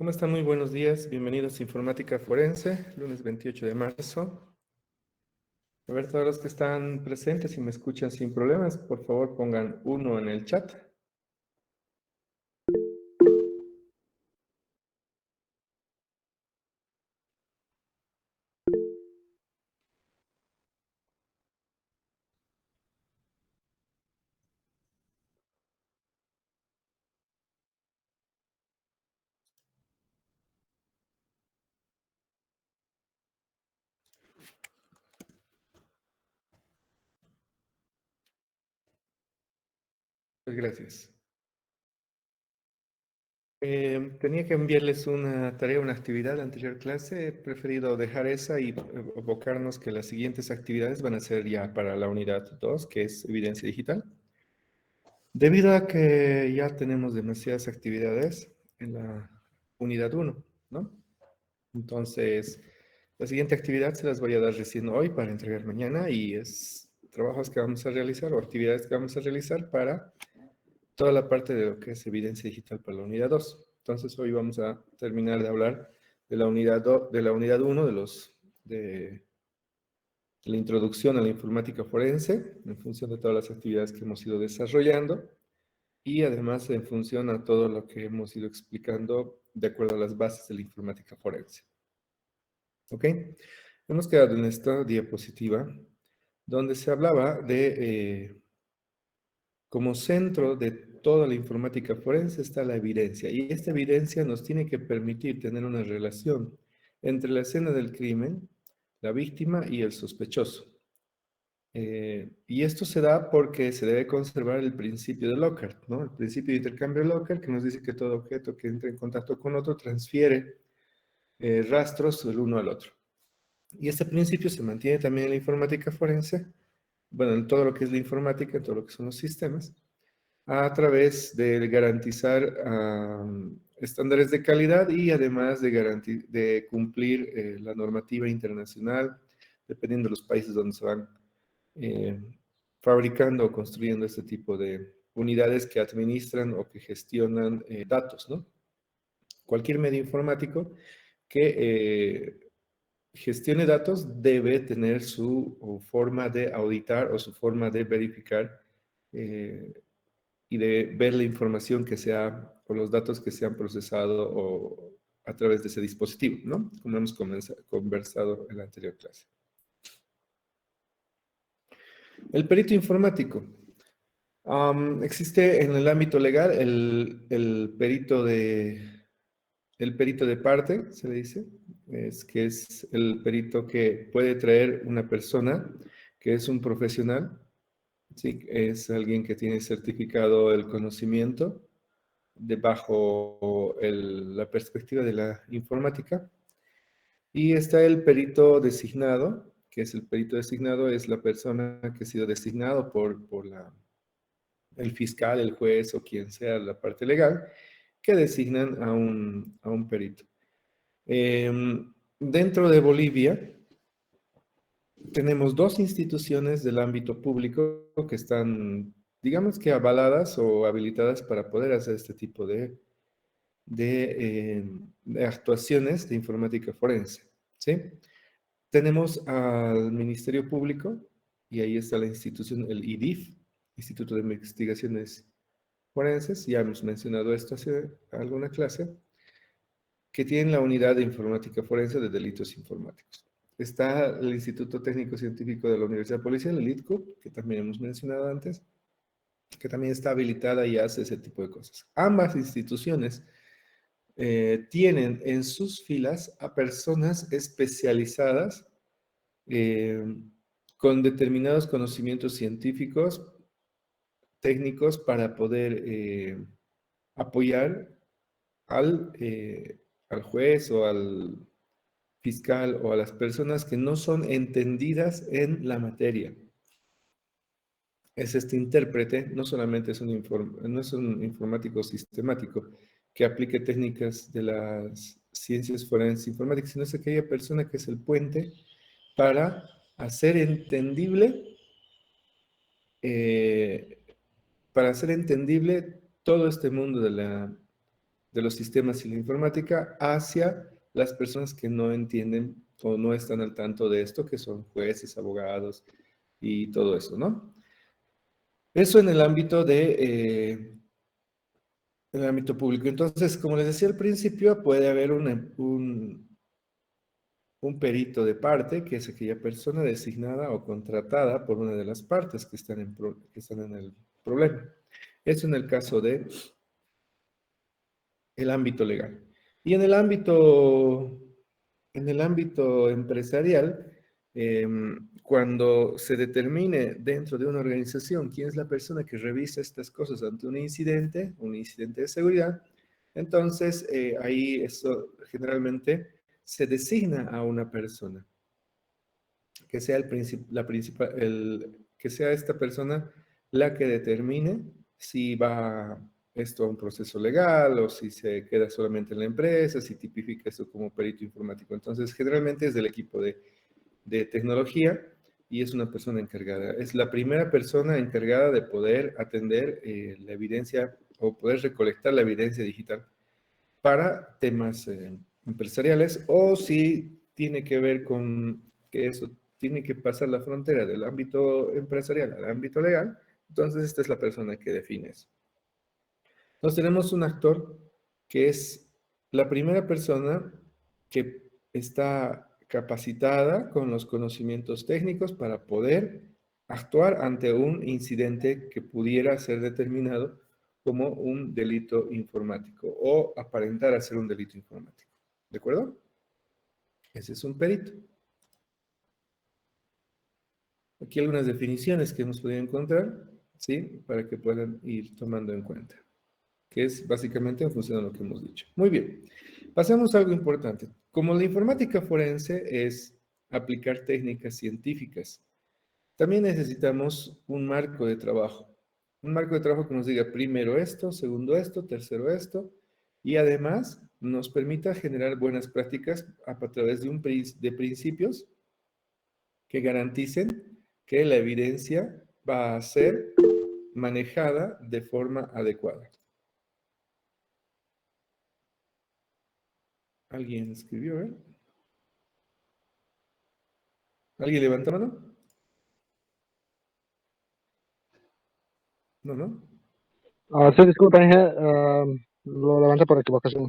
¿Cómo están? Muy buenos días. Bienvenidos a Informática Forense, lunes 28 de marzo. A ver, todos los que están presentes y me escuchan sin problemas, por favor pongan uno en el chat. Pues gracias. Tenía que enviarles una tarea, una actividad de la anterior clase. He preferido dejar esa y abocarnos que las siguientes actividades van a ser ya para la unidad 2, que es evidencia digital. Debido a que ya tenemos demasiadas actividades en la unidad 1, ¿no? Entonces, la siguiente actividad se las voy a dar recién hoy para entregar mañana y es trabajos que vamos a realizar o actividades que vamos a realizar para toda la parte de lo que es evidencia digital para la unidad 2. Entonces, hoy vamos a terminar de hablar de la unidad, de la unidad 1, de la introducción a la informática forense, en función de todas las actividades que hemos ido desarrollando y además en función a todo lo que hemos ido explicando de acuerdo a las bases de la informática forense. ¿Ok? Hemos quedado en esta diapositiva donde se hablaba de, como centro de toda la informática forense está la evidencia. Y esta evidencia nos tiene que permitir tener una relación entre la escena del crimen, la víctima y el sospechoso. Y esto se da porque se debe conservar el principio de Lockhart, ¿no? El principio de intercambio de Lockhart, que nos dice que todo objeto que entra en contacto con otro transfiere rastros del uno al otro. Y este principio se mantiene también en la informática forense, bueno, en todo lo que es la informática, en todo lo que son los sistemas, a través de garantizar estándares de calidad y además de cumplir la normativa internacional, dependiendo de los países donde se van eh, fabricando o construyendo este tipo de unidades que administran o que gestionan datos, ¿no? Cualquier medio informático que gestione datos debe tener su forma de auditar o su forma de verificar eh, y de ver la información que sea o los datos que se han procesado o a través de ese dispositivo, ¿no? Como hemos conversado en la anterior clase. El perito informático. Existe en el ámbito legal el perito de parte, se le dice, es que es el perito que puede traer una persona que es un profesional, ¿sí? Es alguien que tiene certificado el conocimiento bajo la perspectiva de la informática. Y está el perito designado, que es el perito designado, es la persona que ha sido designado por el fiscal, el juez o quien sea la parte legal, que designan a un perito. Dentro de Bolivia tenemos dos instituciones del ámbito público que están, digamos que avaladas o habilitadas para poder hacer este tipo de actuaciones de informática forense, ¿sí? Tenemos al Ministerio Público y ahí está la institución, el IDIF, Instituto de Investigaciones Forenses, ya hemos mencionado esto hace alguna clase, que tienen la unidad de informática forense de delitos informáticos. Está el Instituto Técnico Científico de la Universidad Policial, el ITCU, que también hemos mencionado antes, que también está habilitada y hace ese tipo de cosas. Ambas instituciones tienen en sus filas a personas especializadas eh, con determinados conocimientos científicos, técnicos, para poder apoyar al juez o al fiscal o a las personas que no son entendidas en la materia. Es este intérprete, no solamente es no es un informático sistemático que aplique técnicas de las ciencias forenses informáticas, sino es aquella persona que es el puente para hacer entendible, eh, todo este mundo de la de los sistemas y la informática hacia las personas que no entienden o no están al tanto de esto, que son jueces, abogados y todo eso, ¿no? Eso en el ámbito en el ámbito público. Entonces, como les decía al principio, puede haber un perito de parte, que es aquella persona designada o contratada por una de las partes que están que están en el problema. Eso en el caso de el ámbito legal. Y en el ámbito empresarial, cuando se determine dentro de una organización quién es la persona que revisa estas cosas ante un incidente de seguridad, entonces ahí eso generalmente se designa a una persona que sea la principal, que sea esta persona la que determine si va esto a un proceso legal o si se queda solamente en la empresa, si tipifica eso como perito informático. Entonces, generalmente es del equipo de tecnología y es una persona encargada. Es la primera persona encargada de poder atender la evidencia o poder recolectar la evidencia digital para temas empresariales o si tiene que ver con que eso tiene que pasar la frontera del ámbito empresarial al ámbito legal, entonces esta es la persona que define eso. Entonces tenemos un actor que es la primera persona que está capacitada con los conocimientos técnicos para poder actuar ante un incidente que pudiera ser determinado como un delito informático o aparentar ser un delito informático. ¿De acuerdo? Ese es un perito. Aquí algunas definiciones que hemos podido encontrar, ¿sí? Para que puedan ir tomando en cuenta, que es básicamente en función de lo que hemos dicho. Muy bien, pasemos a algo importante. Como la informática forense es aplicar técnicas científicas, también necesitamos un marco de trabajo. Un marco de trabajo que nos diga primero esto, segundo esto, tercero esto, y además nos permita generar buenas prácticas a través de principios que garanticen que la evidencia va a ser manejada de forma adecuada. ¿Alguien escribió, eh? ¿Alguien levanta mano? No, no. Sí, disculpa, Inge, lo levanté por equivocación.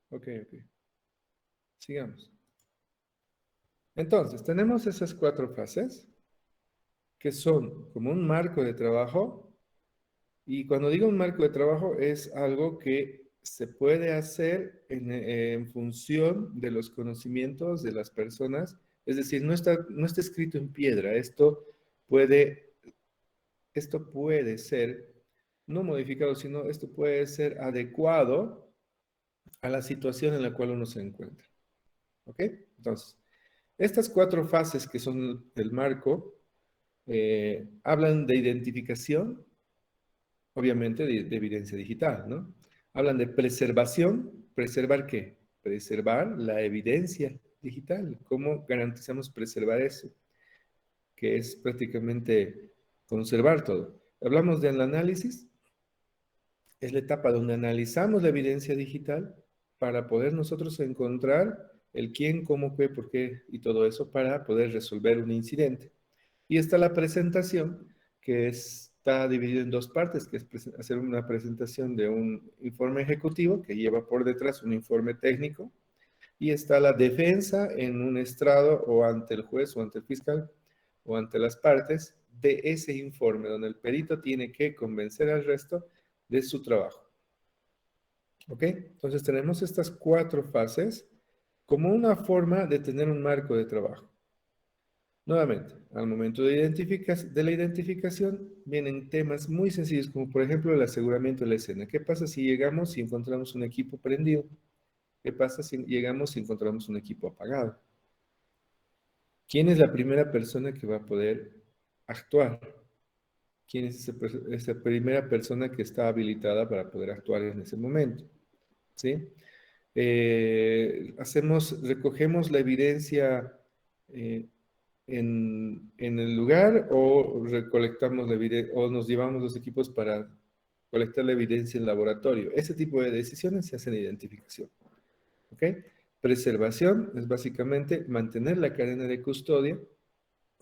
Ok, ok. Sigamos. Entonces, tenemos esas cuatro fases que son como un marco de trabajo. Y cuando digo un marco de trabajo es algo que se puede hacer en función de los conocimientos de las personas. Es decir, no está escrito en piedra. Esto puede ser, no modificado, sino esto puede ser adecuado a la situación en la cual uno se encuentra. ¿Ok? Entonces, estas cuatro fases que son el marco hablan de identificación, obviamente de evidencia digital, ¿no? Hablan de preservación. ¿Preservar qué? Preservar la evidencia digital. ¿Cómo garantizamos preservar eso? Que es prácticamente conservar todo. Hablamos del análisis. Es la etapa donde analizamos la evidencia digital para poder nosotros encontrar el quién, cómo, qué, por qué y todo eso para poder resolver un incidente. Y está la presentación, que está dividida en dos partes, que es hacer una presentación de un informe ejecutivo que lleva por detrás un informe técnico, y está la defensa en un estrado o ante el juez o ante el fiscal o ante las partes de ese informe, donde el perito tiene que convencer al resto de su trabajo. ¿Ok? Entonces tenemos estas cuatro fases como una forma de tener un marco de trabajo. Nuevamente, al momento de la identificación vienen temas muy sencillos, como por ejemplo el aseguramiento de la escena. ¿Qué pasa si llegamos y encontramos un equipo prendido? ¿Qué pasa si llegamos y encontramos un equipo apagado? ¿Quién es la primera persona que va a poder actuar? ¿Quién es esa primera persona que está habilitada para poder actuar en ese momento? ¿Sí? Recogemos la evidencia eh, en el lugar o recolectamos la evidencia o nos llevamos los equipos para colectar la evidencia en laboratorio. Ese tipo de decisiones se hacen en identificación. ¿Ok? Preservación es básicamente mantener la cadena de custodia,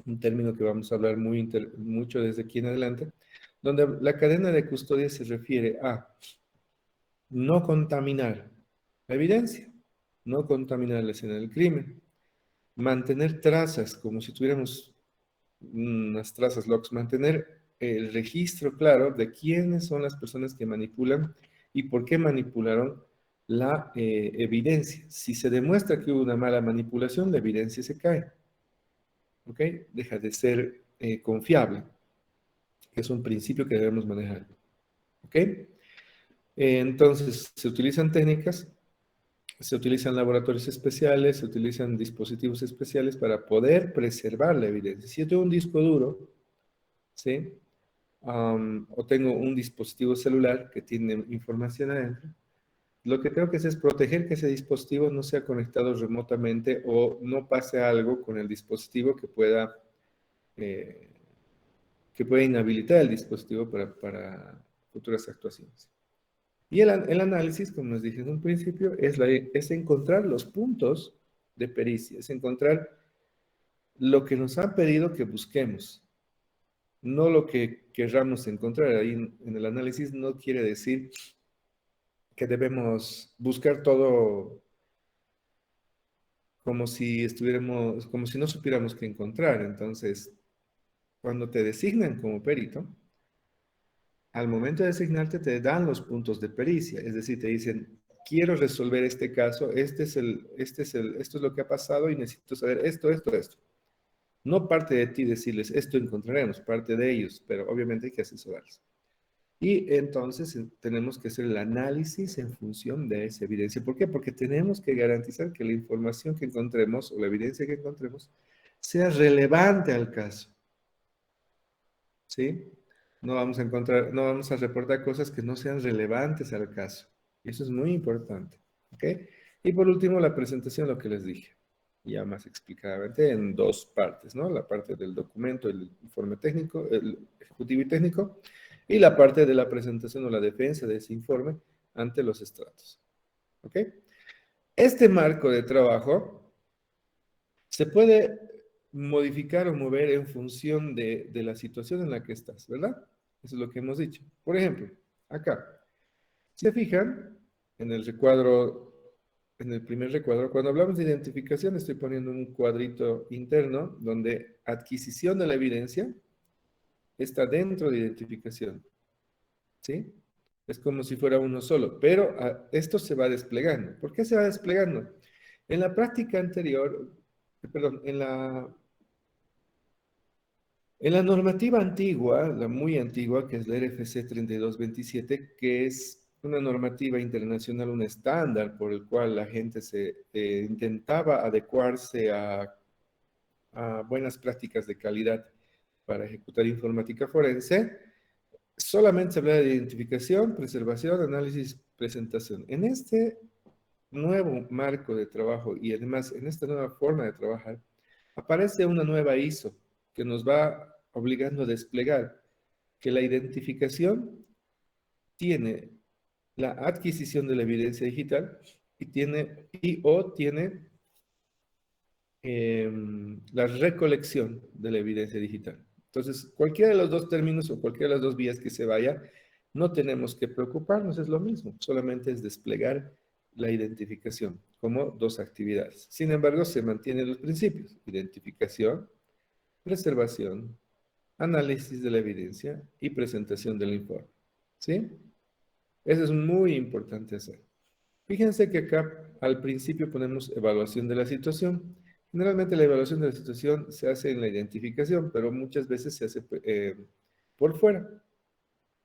un término que vamos a hablar mucho desde aquí en adelante, donde la cadena de custodia se refiere a no contaminar la evidencia, no contaminar la escena del crimen, mantener trazas como si tuviéramos unas trazas logs, mantener el registro claro de quiénes son las personas que manipulan y por qué manipularon la evidencia. Si se demuestra que hubo una mala manipulación, la evidencia se cae. ¿Ok? Deja de ser confiable, que es un principio que debemos manejar. ¿Ok? Entonces, se utilizan técnicas, se utilizan laboratorios especiales, se utilizan dispositivos especiales para poder preservar la evidencia. Si yo tengo un disco duro, ¿sí? O tengo un dispositivo celular que tiene información adentro, lo que tengo que hacer es proteger que ese dispositivo no sea conectado remotamente o no pase algo con el dispositivo eh, que pueda inhabilitar el dispositivo para futuras actuaciones. Y el análisis, como les dije en un principio, es encontrar los puntos de pericia, es encontrar lo que nos han pedido que busquemos, no lo que querramos encontrar. Ahí en el análisis no quiere decir que debemos buscar todo como si estuviéramos, como si no supiéramos qué encontrar. Entonces, cuando te designan como perito, al momento de designarte te dan los puntos de pericia, es decir, te dicen, quiero resolver este caso, esto es lo que ha pasado y necesito saber esto, esto, esto. No parte de ti decirles, esto encontraremos, parte de ellos, pero obviamente hay que asesorarlos. Y entonces tenemos que hacer el análisis en función de esa evidencia. ¿Por qué? Porque tenemos que garantizar que la información que encontremos o la evidencia que encontremos sea relevante al caso. ¿Sí? No vamos a reportar cosas que no sean relevantes al caso. Y eso es muy importante. ¿Ok? Y por último, la presentación, lo que les dije, ya más explicadamente en dos partes, ¿no? La parte del documento, el informe técnico, el ejecutivo y técnico, y la parte de la presentación o la defensa de ese informe ante los estratos. ¿Ok? Este marco de trabajo se puede modificar o mover en función de la situación en la que estás, ¿verdad? Eso es lo que hemos dicho. Por ejemplo, acá, se fijan en el recuadro, en el primer recuadro, cuando hablamos de identificación, estoy poniendo un cuadrito interno donde adquisición de la evidencia está dentro de identificación, ¿sí? Es como si fuera uno solo, pero esto se va desplegando. ¿Por qué se va desplegando? En la práctica anterior, perdón, en la normativa antigua, la muy antigua, que es la RFC 3227, que es una normativa internacional, un estándar por el cual la gente se intentaba adecuarse a buenas prácticas de calidad para ejecutar informática forense, solamente se habla de identificación, preservación, análisis, presentación. En este nuevo marco de trabajo y además en esta nueva forma de trabajar, aparece una nueva ISO que nos va obligando a desplegar que la identificación tiene la adquisición de la evidencia digital y tiene la recolección de la evidencia digital. Entonces, cualquiera de los dos términos o cualquiera de las dos vías que se vaya, no tenemos que preocuparnos, es lo mismo, solamente es desplegar la identificación como dos actividades. Sin embargo, se mantienen los principios: identificación, preservación, análisis de la evidencia y presentación del informe. ¿Sí? Eso es muy importante hacer. Fíjense que acá al principio ponemos evaluación de la situación. Generalmente la evaluación de la situación se hace en la identificación, pero muchas veces se hace por fuera.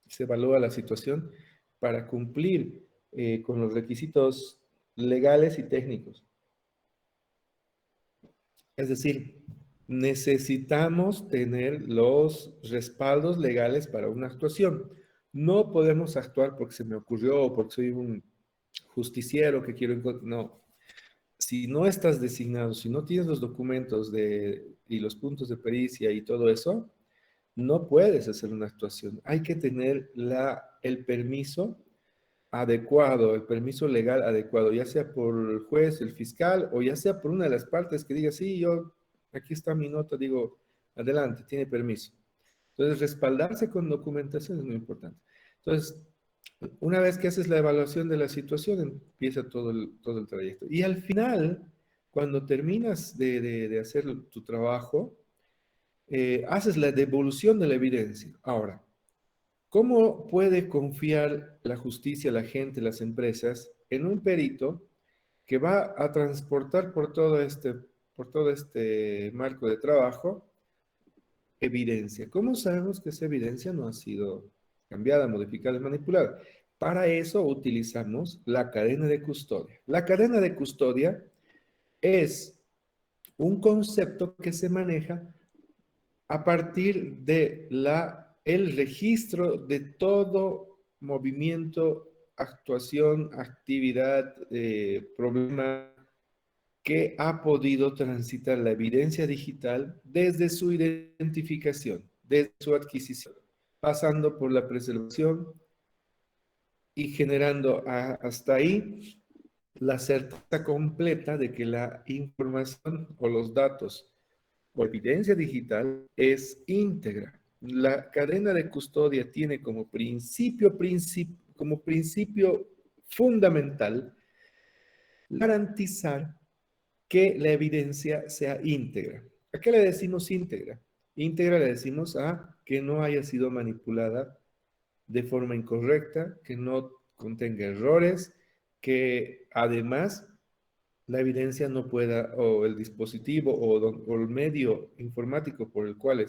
Se evalúa la situación para cumplir con los requisitos legales y técnicos. Es decir, necesitamos tener los respaldos legales para una actuación. No podemos actuar porque se me ocurrió o porque soy un justiciero que quiero encontrar. No. Si no estás designado, si no tienes los documentos y los puntos de pericia y todo eso, no puedes hacer una actuación. Hay que tener el permiso adecuado, el permiso legal adecuado, ya sea por el juez, el fiscal, o ya sea por una de las partes que diga, sí, aquí está mi nota, digo, adelante, tiene permiso. Entonces, respaldarse con documentación es muy importante. Entonces, una vez que haces la evaluación de la situación, empieza todo el trayecto. Y al final, cuando terminas de hacer tu trabajo, haces la devolución de la evidencia. Ahora, ¿cómo puede confiar la justicia, la gente, las empresas en un perito que va a transportar por todo este marco de trabajo evidencia? ¿Cómo sabemos que esa evidencia no ha sido cambiada, modificada, manipulada? Para eso utilizamos la cadena de custodia. La cadena de custodia es un concepto que se maneja a partir de el registro de todo movimiento, actuación, actividad, problema que ha podido transitar la evidencia digital desde su identificación, desde su adquisición, pasando por la preservación y generando hasta ahí la certeza completa de que la información o los datos o evidencia digital es íntegra. La cadena de custodia tiene como principio fundamental garantizar que la evidencia sea íntegra. ¿A qué le decimos íntegra? Íntegra le decimos a que no haya sido manipulada de forma incorrecta, que no contenga errores, que además la evidencia no pueda, o el dispositivo o el medio informático por el cual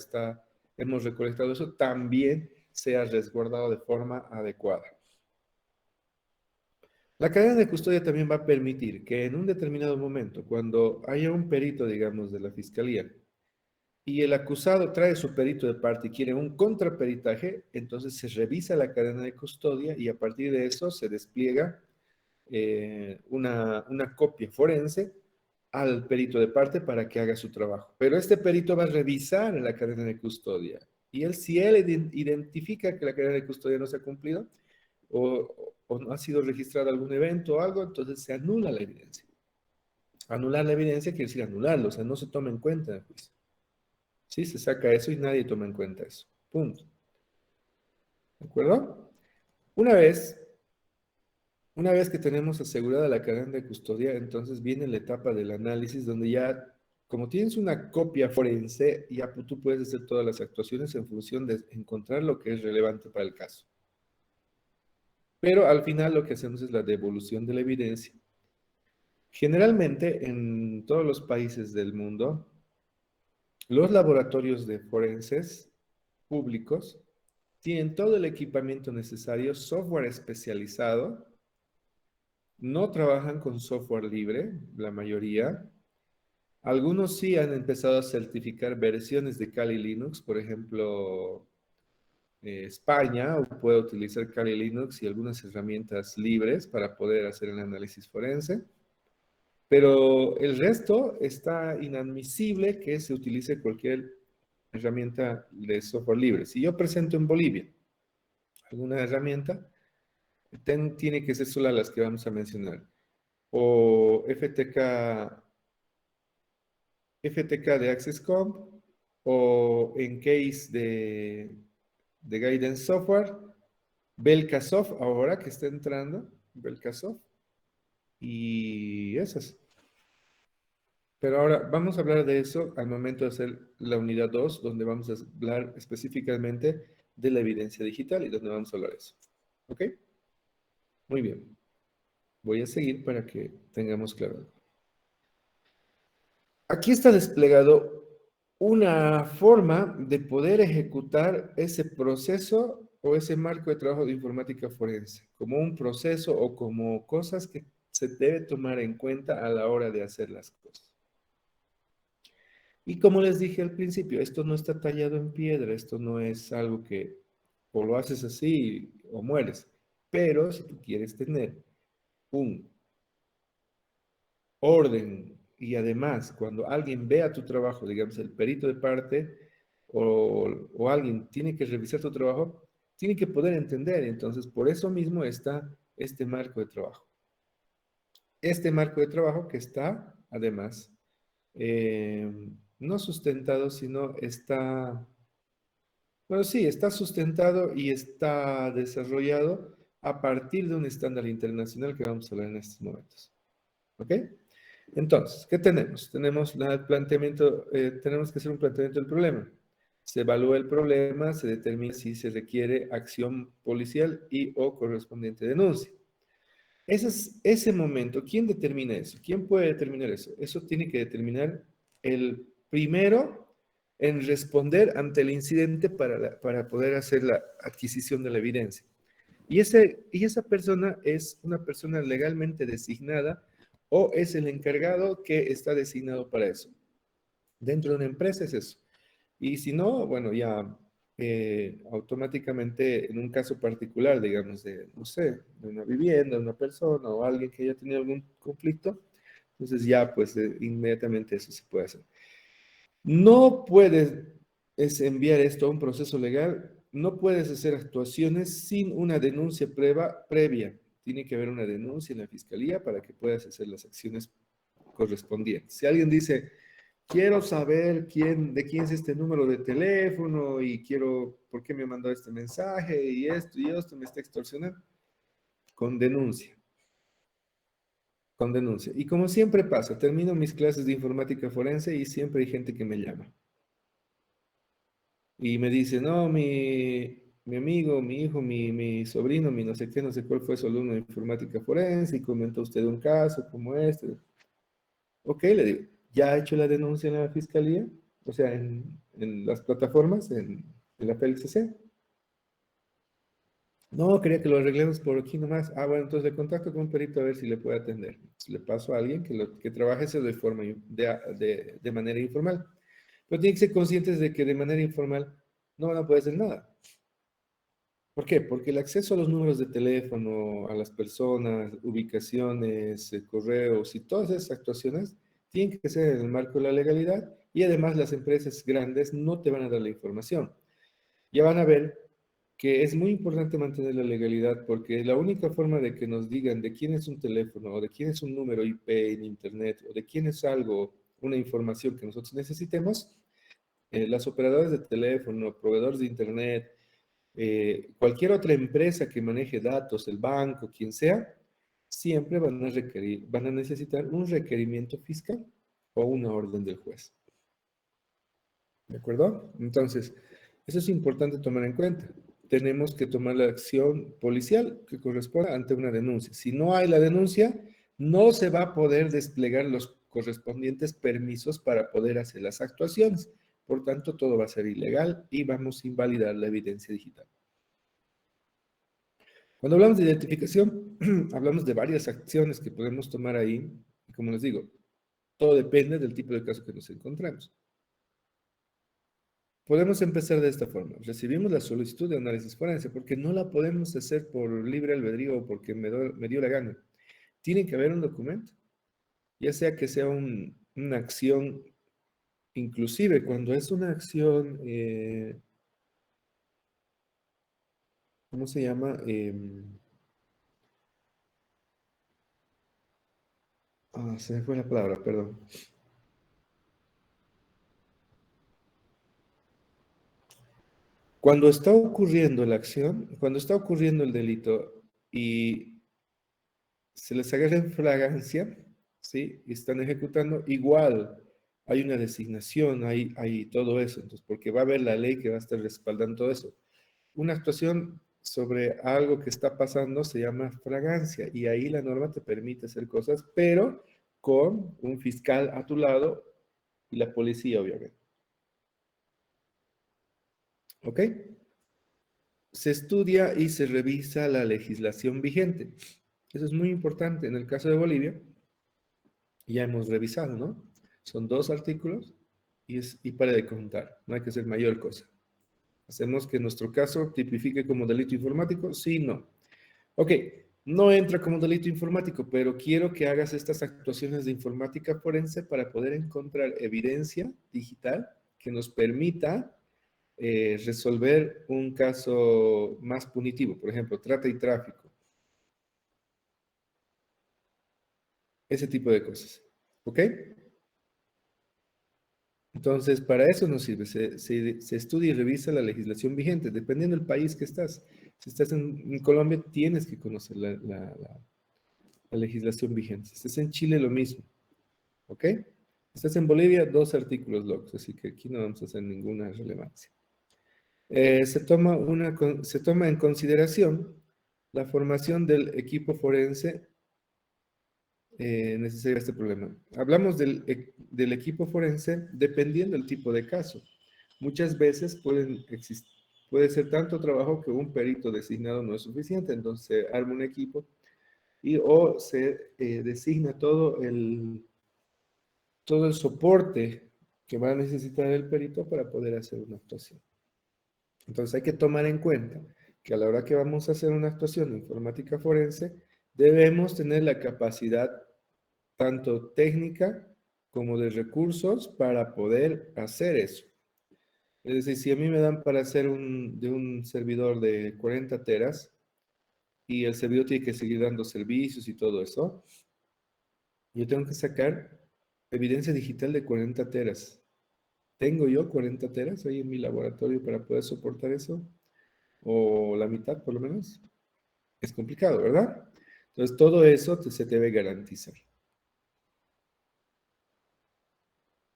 hemos recolectado eso, también sea resguardado de forma adecuada. La cadena de custodia también va a permitir que en un determinado momento, cuando haya un perito, digamos, de la fiscalía, y el acusado trae su perito de parte y quiere un contraperitaje, entonces se revisa la cadena de custodia y a partir de eso se despliega una copia forense al perito de parte para que haga su trabajo. Pero este perito va a revisar la cadena de custodia y si él identifica que la cadena de custodia no se ha cumplido o no ha sido registrado algún evento o algo, entonces se anula la evidencia. Anular la evidencia quiere decir anularlo, o sea, no se toma en cuenta en el juicio. Sí, se saca eso y nadie toma en cuenta eso. Punto. ¿De acuerdo? Una vez, una vez que tenemos asegurada la cadena de custodia, entonces viene la etapa del análisis donde ya, como tienes una copia forense, ya tú puedes hacer todas las actuaciones en función de encontrar lo que es relevante para el caso. Pero al final lo que hacemos es la devolución de la evidencia. Generalmente en todos los países del mundo, los laboratorios de forenses públicos tienen todo el equipamiento necesario, software especializado, no trabajan con software libre, la mayoría. Algunos sí han empezado a certificar versiones de Kali Linux, por ejemplo, España puede utilizar Kali Linux y algunas herramientas libres para poder hacer el análisis forense, pero el resto está inadmisible que se utilice cualquier herramienta de software libre. Si yo presento en Bolivia alguna herramienta, tiene que ser solo las que vamos a mencionar. O FTK de AccessComp, o en case de Guidance Software, Belkasoft ahora que está entrando, Belkasoft, y esas. Pero ahora vamos a hablar de eso al momento de hacer la unidad 2, donde vamos a hablar específicamente de la evidencia digital y donde vamos a hablar de eso. ¿Ok? Muy bien. Voy a seguir para que tengamos claro. Aquí está desplegado una forma de poder ejecutar ese proceso o ese marco de trabajo de informática forense, como un proceso o como cosas que se debe tomar en cuenta a la hora de hacer las cosas. Y como les dije al principio, esto no está tallado en piedra, esto no es algo que o lo haces así o mueres. Pero si tú quieres tener un orden y además cuando alguien vea tu trabajo, digamos el perito de parte, o alguien tiene que revisar tu trabajo, tiene que poder entender. Entonces, por eso mismo está este marco de trabajo. Este marco de trabajo que está, además, eh, no sustentado, sino está, bueno, sí, está sustentado y está desarrollado a partir de un estándar internacional que vamos a hablar en estos momentos. ¿Ok? Entonces, ¿qué tenemos? Tenemos el planteamiento, tenemos que hacer un planteamiento del problema. Se evalúa el problema, se determina si se requiere acción policial y o correspondiente denuncia. Ese momento, ¿quién determina eso? ¿Quién puede determinar eso? Eso tiene que determinar el primero en responder ante el incidente para poder hacer la adquisición de la evidencia. Y esa persona es una persona legalmente designada o es el encargado que está designado para eso. Dentro de una empresa es eso. Y si no, bueno, ya automáticamente en un caso particular, digamos, de, no sé, de una vivienda, de una persona o alguien que haya tenido algún conflicto, entonces ya pues inmediatamente eso se puede hacer. No puedes enviar esto a un proceso legal, no puedes hacer actuaciones sin una denuncia previa. Tiene que haber una denuncia en la fiscalía para que puedas hacer las acciones correspondientes. Si alguien dice, quiero saber de quién es este número de teléfono y quiero, por qué me mandó este mensaje y esto me está extorsionando, con denuncia. Con denuncia. Y como siempre pasa, termino mis clases de informática forense y siempre hay gente que me llama. Y me dice, no, mi amigo, mi hijo, mi sobrino, mi no sé qué, no sé cuál fue su alumno de informática forense y comentó usted un caso como este. Ok, le digo, ¿ya ha hecho la denuncia en la fiscalía? O sea, en las plataformas, en la PLCC. No, quería que lo arreglemos por aquí nomás. Ah, bueno, entonces le contacto con un perito a ver si le puede atender. Entonces, le paso a alguien que trabaje eso de manera informal. Pero tienen que ser conscientes de que de manera informal no van a poder hacer nada. ¿Por qué? Porque el acceso a los números de teléfono, a las personas, ubicaciones, correos y todas esas actuaciones tienen que ser en el marco de la legalidad y además las empresas grandes no te van a dar la información. Ya van a ver que es muy importante mantener la legalidad porque la única forma de que nos digan de quién es un teléfono o de quién es un número IP en Internet o de quién es algo, una información que nosotros necesitemos, las operadoras de teléfono, proveedores de Internet, cualquier otra empresa que maneje datos, el banco, quien sea, siempre van a necesitar un requerimiento fiscal o una orden del juez. ¿De acuerdo? Entonces, eso es importante tomar en cuenta. Tenemos que tomar la acción policial que corresponda ante una denuncia. Si no hay la denuncia, no se va a poder desplegar los correspondientes permisos para poder hacer las actuaciones. Por tanto, todo va a ser ilegal y vamos a invalidar la evidencia digital. Cuando hablamos de identificación, hablamos de varias acciones que podemos tomar ahí. Y como les digo, todo depende del tipo de caso que nos encontremos. Podemos empezar de esta forma. Recibimos la solicitud de análisis forense porque no la podemos hacer por libre albedrío o porque me dio la gana. Tiene que haber un documento, ya sea que sea una acción, inclusive cuando es una acción, ¿cómo se llama? Se me fue la palabra, perdón. Cuando está ocurriendo la acción, cuando está ocurriendo el delito y se les agarra en fragancia, ¿sí? Y están ejecutando, igual hay una designación, hay todo eso, entonces, porque va a haber la ley que va a estar respaldando todo eso. Una actuación sobre algo que está pasando se llama fragancia y ahí la norma te permite hacer cosas, pero con un fiscal a tu lado y la policía, obviamente. ¿Ok? Se estudia y se revisa la legislación vigente. Eso es muy importante. En el caso de Bolivia, ya hemos revisado, ¿no? Son 2 artículos y para de contar. No hay que hacer mayor cosa. ¿Hacemos que nuestro caso tipifique como delito informático? Sí, no. Ok, no entra como delito informático, pero quiero que hagas estas actuaciones de informática forense para poder encontrar evidencia digital que nos permita resolver un caso más punitivo, por ejemplo, trata y tráfico, ese tipo de cosas. ¿Ok? Entonces, para eso nos sirve. Se estudia y revisa la legislación vigente, dependiendo del país que estás. Si estás en Colombia, tienes que conocer la legislación vigente. Si estás en Chile, lo mismo. ¿Ok? Estás en Bolivia, 2 artículos locos, así que aquí no vamos a hacer ninguna relevancia. Se toma en consideración la formación del equipo forense necesario a este problema. Hablamos del equipo forense dependiendo del tipo de caso. Muchas veces puede ser tanto trabajo que un perito designado no es suficiente, entonces se arma un equipo o se designa todo el soporte que va a necesitar el perito para poder hacer una actuación. Entonces hay que tomar en cuenta que a la hora que vamos a hacer una actuación de informática forense, debemos tener la capacidad tanto técnica como de recursos para poder hacer eso. Es decir, si a mí me dan para hacer de un servidor de 40 teras y el servidor tiene que seguir dando servicios y todo eso, yo tengo que sacar evidencia digital de 40 teras. ¿Tengo yo 40 teras ahí en mi laboratorio para poder soportar eso? O la mitad por lo menos. Es complicado, ¿verdad? Entonces todo eso se debe garantizar.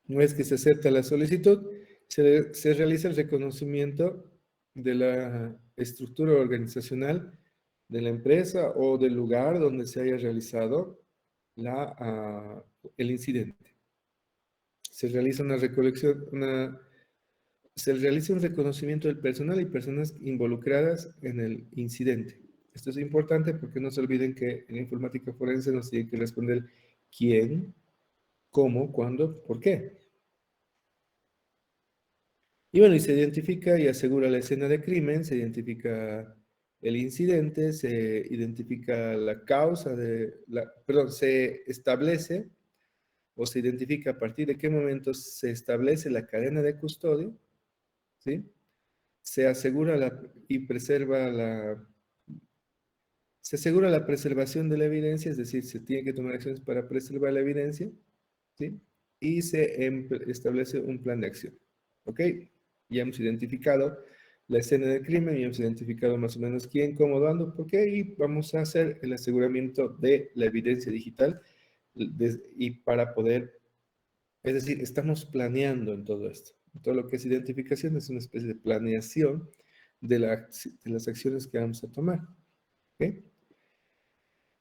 Una vez que se acepta la solicitud, se realiza el reconocimiento de la estructura organizacional de la empresa o del lugar donde se haya realizado el incidente. Se realiza se realiza un reconocimiento del personal y personas involucradas en el incidente. Esto es importante porque no se olviden que en informática forense nos tiene que responder quién, cómo, cuándo, por qué. Y bueno, y se identifica y asegura la escena de crimen, se identifica el incidente, se identifica la causa perdón, se establece o se identifica a partir de qué momento se establece la cadena de custodia, ¿sí? Se asegura y se asegura la preservación de la evidencia, es decir, se tiene que tomar acciones para preservar la evidencia, ¿sí? Y se establece un plan de acción, ¿ok? Ya hemos identificado la escena del crimen, ya hemos identificado más o menos quién, cómo, dónde, por qué, y vamos a hacer el aseguramiento de la evidencia digital y para poder, es decir, estamos planeando en todo esto. Todo lo que es identificación es una especie de planeación de las acciones que vamos a tomar, ¿ok?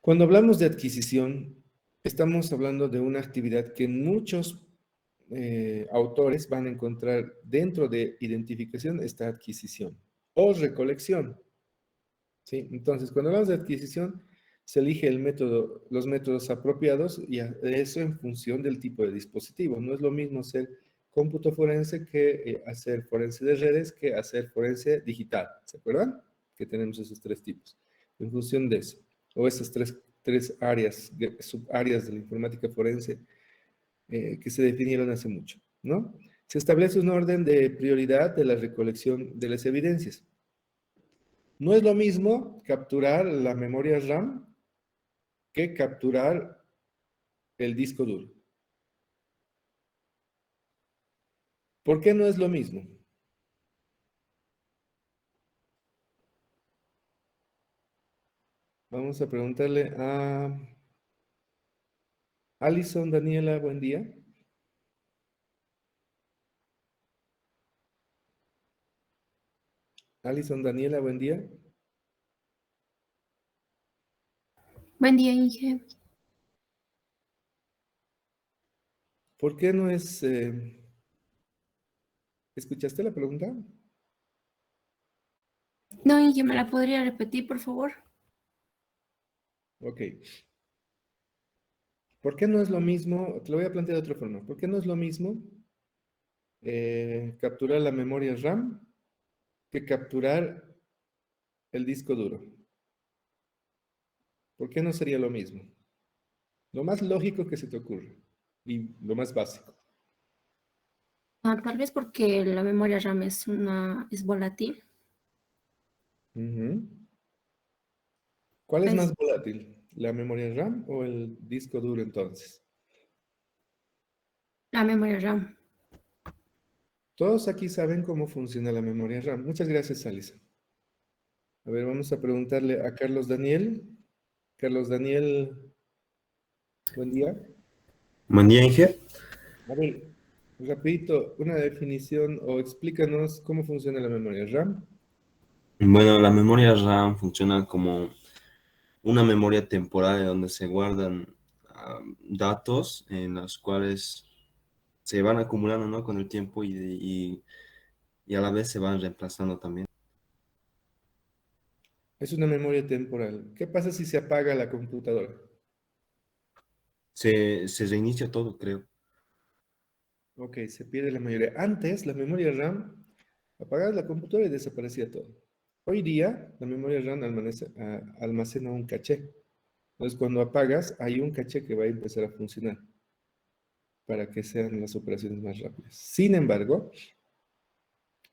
Cuando hablamos de adquisición, estamos hablando de una actividad que muchos autores van a encontrar dentro de identificación esta adquisición o recolección, ¿sí? Entonces, cuando hablamos de adquisición, se elige los métodos apropiados y eso en función del tipo de dispositivo. No es lo mismo hacer cómputo forense que hacer forense de redes que hacer forense digital. ¿Se acuerdan? Que tenemos esos 3 tipos. En función de eso, o esas tres áreas, subáreas de la informática forense que se definieron hace mucho, ¿no? Se establece un orden de prioridad de la recolección de las evidencias. No es lo mismo capturar la memoria RAM que capturar el disco duro. ¿Por qué no es lo mismo? Vamos a preguntarle a Alison Daniela, buen día. Alison Daniela, buen día. Buen día, Inge. ¿Por qué no es... ¿escuchaste la pregunta? No, Inge, ¿me la podría repetir, por favor? Ok. ¿Por qué no es lo mismo? Te lo voy a plantear de otra forma. ¿Por qué no es lo mismo capturar la memoria RAM que capturar el disco duro? ¿Por qué no sería lo mismo? Lo más lógico que se te ocurre y lo más básico. Tal vez porque la memoria RAM es volátil. Ujú. ¿Cuál es Es más volátil? ¿La memoria RAM o el disco duro entonces? la memoria RAM. Todos aquí saben cómo funciona la memoria RAM. Muchas gracias, Alisa. A ver, vamos a preguntarle a Carlos Daniel. Carlos Daniel, buen día. Buen día, Inge. A ver, rapidito, una definición o explícanos cómo funciona la memoria RAM. Bueno, la memoria RAM funciona como una memoria temporal donde se guardan datos en los cuales se van acumulando, ¿no? Con el tiempo y a la vez se van reemplazando también. Es una memoria temporal. ¿Qué pasa si se apaga la computadora? Se reinicia todo, creo. Ok, se pierde la mayoría. Antes, la memoria RAM, apagabas la computadora y desaparecía todo. Hoy día, la memoria RAM almacena un caché. Entonces, cuando apagas, hay un caché que va a empezar a funcionar para que sean las operaciones más rápidas. Sin embargo,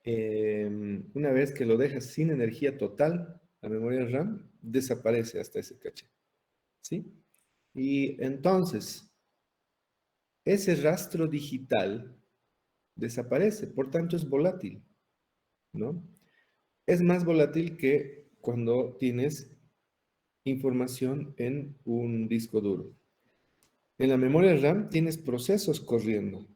una vez que lo dejas sin energía total, la memoria RAM desaparece hasta ese caché. ¿Sí? Y entonces, ese rastro digital desaparece, por tanto es volátil, ¿no? Es más volátil que cuando tienes información en un disco duro. En la memoria RAM tienes procesos corriendo.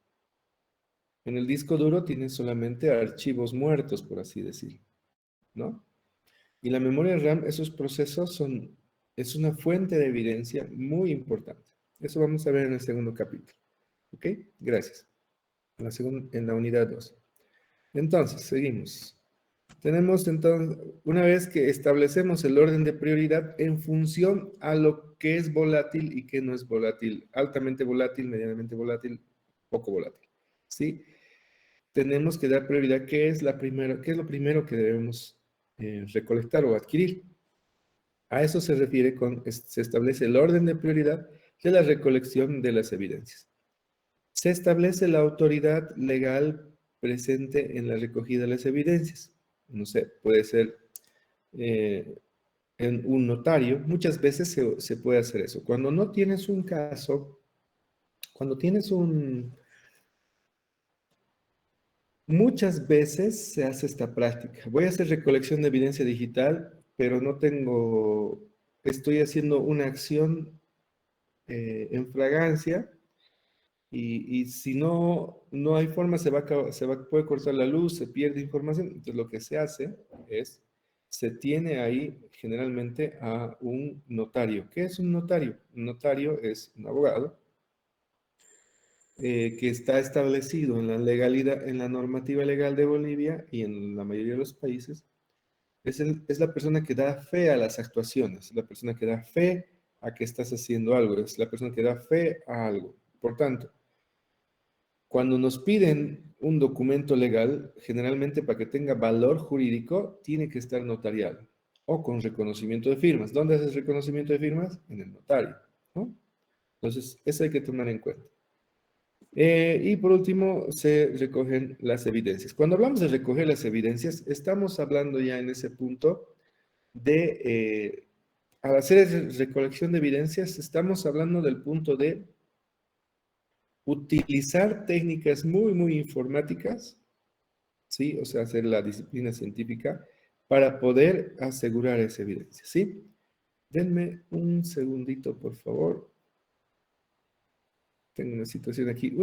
En el disco duro tienes solamente archivos muertos, por así decirlo, ¿no? Y la memoria RAM, esos procesos es una fuente de evidencia muy importante. Eso vamos a ver en el segundo capítulo. ¿Ok? Gracias. En la unidad 2. Entonces, seguimos. Tenemos entonces, una vez que establecemos el orden de prioridad en función a lo que es volátil y que no es volátil, altamente volátil, medianamente volátil, poco volátil, ¿sí? Tenemos que dar prioridad, ¿qué es lo primero que debemos recolectar o adquirir? A eso se refiere se establece el orden de prioridad de la recolección de las evidencias. Se establece la autoridad legal presente en la recogida de las evidencias. No sé, puede ser eh, en un notario. Muchas veces se puede hacer eso. Cuando no tienes un caso, cuando tienes un... Muchas veces se hace esta práctica. Voy a hacer recolección de evidencia digital, pero no tengo... Estoy haciendo una acción en fragancia y si no hay forma, puede cortar la luz, se pierde información. Entonces lo que se hace es, se tiene ahí generalmente a un notario. ¿Qué es un notario? Un notario es un abogado que está establecido en la legalidad, en la normativa legal de Bolivia y en la mayoría de los países. Es la persona que da fe a las actuaciones, la persona que da fe a que estás haciendo algo, es la persona que da fe a algo. Por tanto, cuando nos piden un documento legal, generalmente para que tenga valor jurídico, tiene que estar notariado o con reconocimiento de firmas. ¿Dónde haces reconocimiento de firmas? En el notario, ¿no? Entonces, eso hay que tomar en cuenta. Y por último, se recogen las evidencias. Cuando hablamos de recoger las evidencias, estamos hablando ya en ese punto al hacer recolección de evidencias, estamos hablando del punto de utilizar técnicas muy informáticas, ¿sí? O sea, hacer la disciplina científica para poder asegurar esa evidencia, ¿sí? Denme un segundito, por favor. Tengo una situación aquí.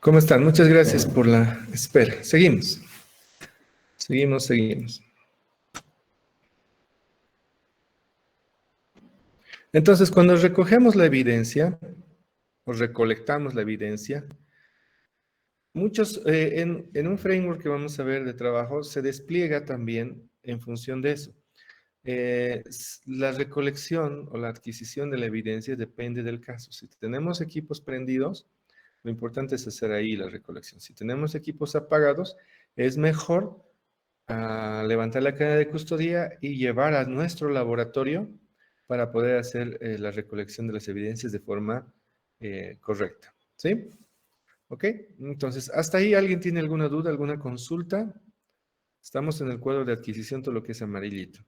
¿Cómo están? Muchas gracias por la espera. Seguimos. Seguimos. Entonces, cuando recogemos la evidencia, o recolectamos la evidencia, muchos, en un framework que vamos a ver de trabajo, se despliega también en función de eso. La recolección o la adquisición de la evidencia depende del caso. Si tenemos equipos prendidos, lo importante es hacer ahí la recolección. Si tenemos equipos apagados, es mejor levantar la cadena de custodia y llevar a nuestro laboratorio para poder hacer la recolección de las evidencias de forma correcta. ¿Sí? ¿Ok? Entonces, ¿hasta ahí alguien tiene alguna duda, alguna consulta? Estamos en el cuadro de adquisición, todo lo que es amarillito.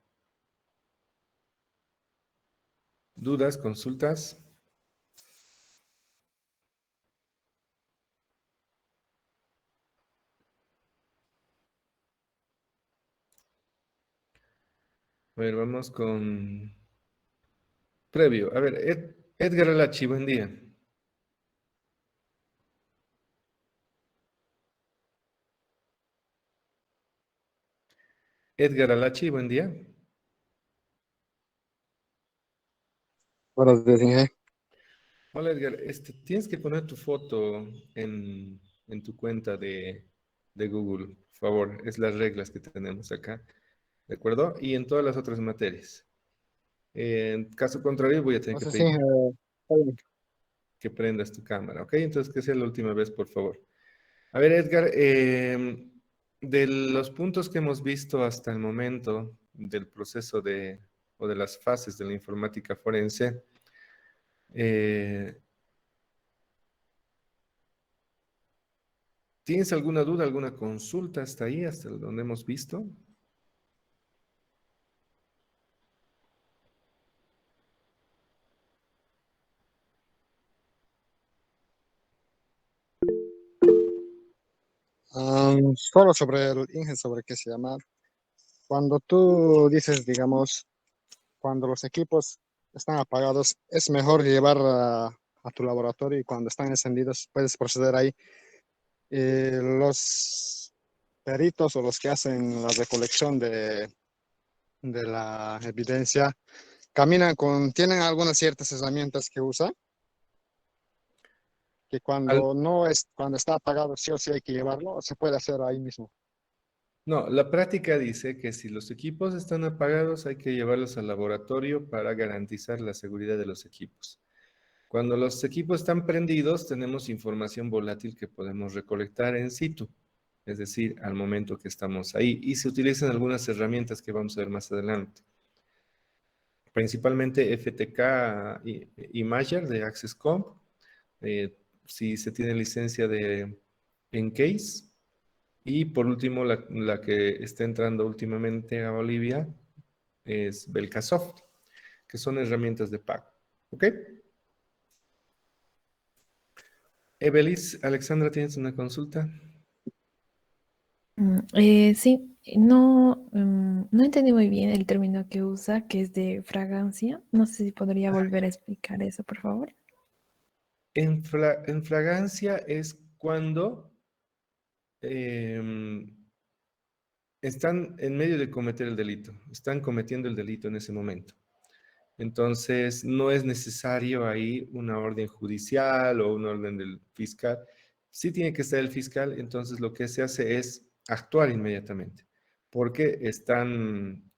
¿Dudas, consultas? A ver, vamos con previo. A ver, Edgar Alachi, buen día. Edgar Alachi, buen día. Buenos días, Inge. Hola Edgar, tienes que poner tu foto en tu cuenta de Google, por favor. Es las reglas que tenemos acá, ¿de acuerdo? Y en todas las otras materias. En caso contrario, voy a tener que Entonces, pedir Inge, está bien. que prendas tu cámara, ¿ok? Entonces, que sea la última vez, por favor. A ver, Edgar, de los puntos que hemos visto hasta el momento del proceso o de las fases de la informática forense, ¿tienes alguna duda, alguna consulta hasta ahí, hasta donde hemos visto? Solo sobre el Inge, sobre qué se llama. Cuando tú dices, digamos, cuando los equipos están apagados, es mejor llevar a tu laboratorio y cuando están encendidos puedes proceder ahí. Los peritos o los que hacen la recolección de la evidencia tienen algunas ciertas herramientas que usan, que Al- cuando está apagado sí o sí hay que llevarlo, o se puede hacer ahí mismo. no, la práctica dice que si los equipos están apagados, hay que llevarlos al laboratorio para garantizar la seguridad de los equipos. Cuando los equipos están prendidos, tenemos información volátil que podemos recolectar en situ, es decir, al momento que estamos ahí. Y se utilizan algunas herramientas que vamos a ver más adelante. Principalmente FTK Imager de AccessComp. Si se tiene licencia de Encase. Y por último, la que está entrando últimamente a Bolivia es Belcasoft, que son herramientas de pago. ¿Ok? Evelis, Alexandra, ¿tienes una consulta? Sí, no, no entendí muy bien el término que usa, que es de fragancia. No sé si podría volver a explicar eso, por favor. En fragancia es cuando em, están en medio de cometer el delito, están cometiendo el delito en ese momento. Entonces, no es necesario ahí una orden judicial o una orden del fiscal. Sí tiene que estar el fiscal, entonces lo que se hace es actuar inmediatamente, porque están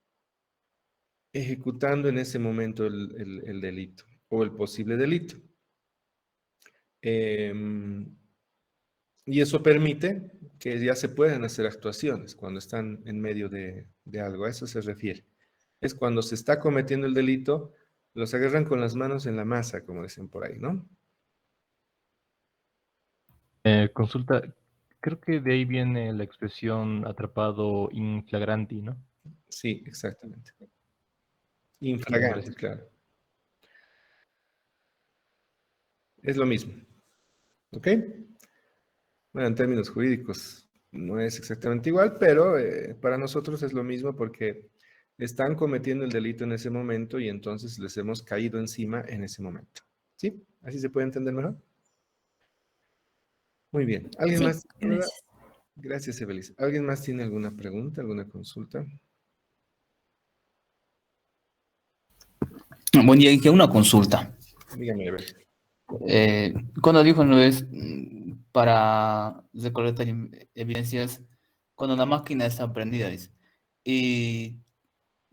ejecutando en ese momento el delito o el posible delito. Y eso permite que ya se puedan hacer actuaciones cuando están en medio de algo. A eso se refiere. Es cuando se está cometiendo el delito, los agarran con las manos en la masa, como dicen por ahí, ¿no? Consulta, creo que de ahí viene la expresión atrapado in flagranti, ¿no? Sí, exactamente. Bien, Infragante, gracias. claro. Es lo mismo. ¿Ok? Bueno, en términos jurídicos no es exactamente igual, pero para nosotros es lo mismo porque están cometiendo el delito en ese momento y entonces les hemos caído encima en ese momento. ¿Sí? ¿Así se puede entender mejor? Muy bien. ¿Alguien Sí, más? gracias. Gracias, Evelis. ¿Alguien más tiene alguna pregunta, alguna consulta? Buen día, que una consulta. Dígame, a ver. Cuando dijo no es para recolectar evidencias cuando la máquina está prendida, dice. Y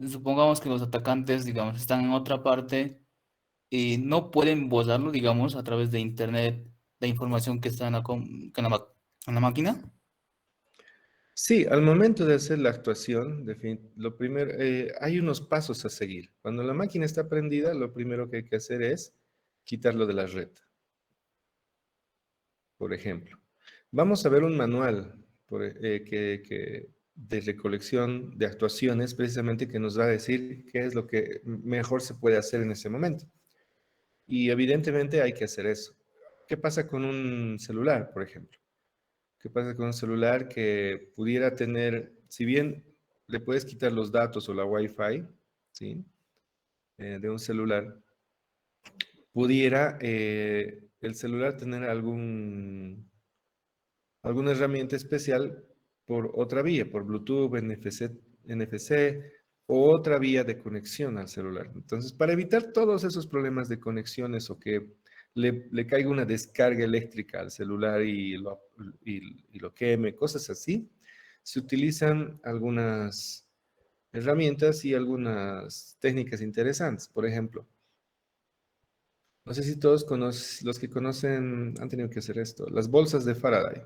supongamos que los atacantes, digamos, están en otra parte y no pueden borrarlo, digamos, a través de internet, la información que está en la máquina. Sí, al momento de hacer la actuación, lo primero, hay unos pasos a seguir. Cuando la máquina está prendida, lo primero que hay que hacer es quitarlo de la red, por ejemplo. Vamos a ver un manual de recolección de actuaciones, precisamente que nos va a decir qué es lo que mejor se puede hacer en ese momento. Y evidentemente hay que hacer eso. ¿Qué pasa con un celular, por ejemplo? ¿Qué pasa con un celular que pudiera tener, si bien le puedes quitar los datos o la Wi-Fi, ¿sí? De un celular, pudiera el celular tener alguna herramienta especial por otra vía, por Bluetooth, NFC o otra vía de conexión al celular. Entonces, para evitar todos esos problemas de conexiones o que le caiga una descarga eléctrica al celular y lo queme, cosas así, se utilizan algunas herramientas y algunas técnicas interesantes. Por ejemplo, no sé si todos los que conocen han tenido que hacer esto, las bolsas de Faraday.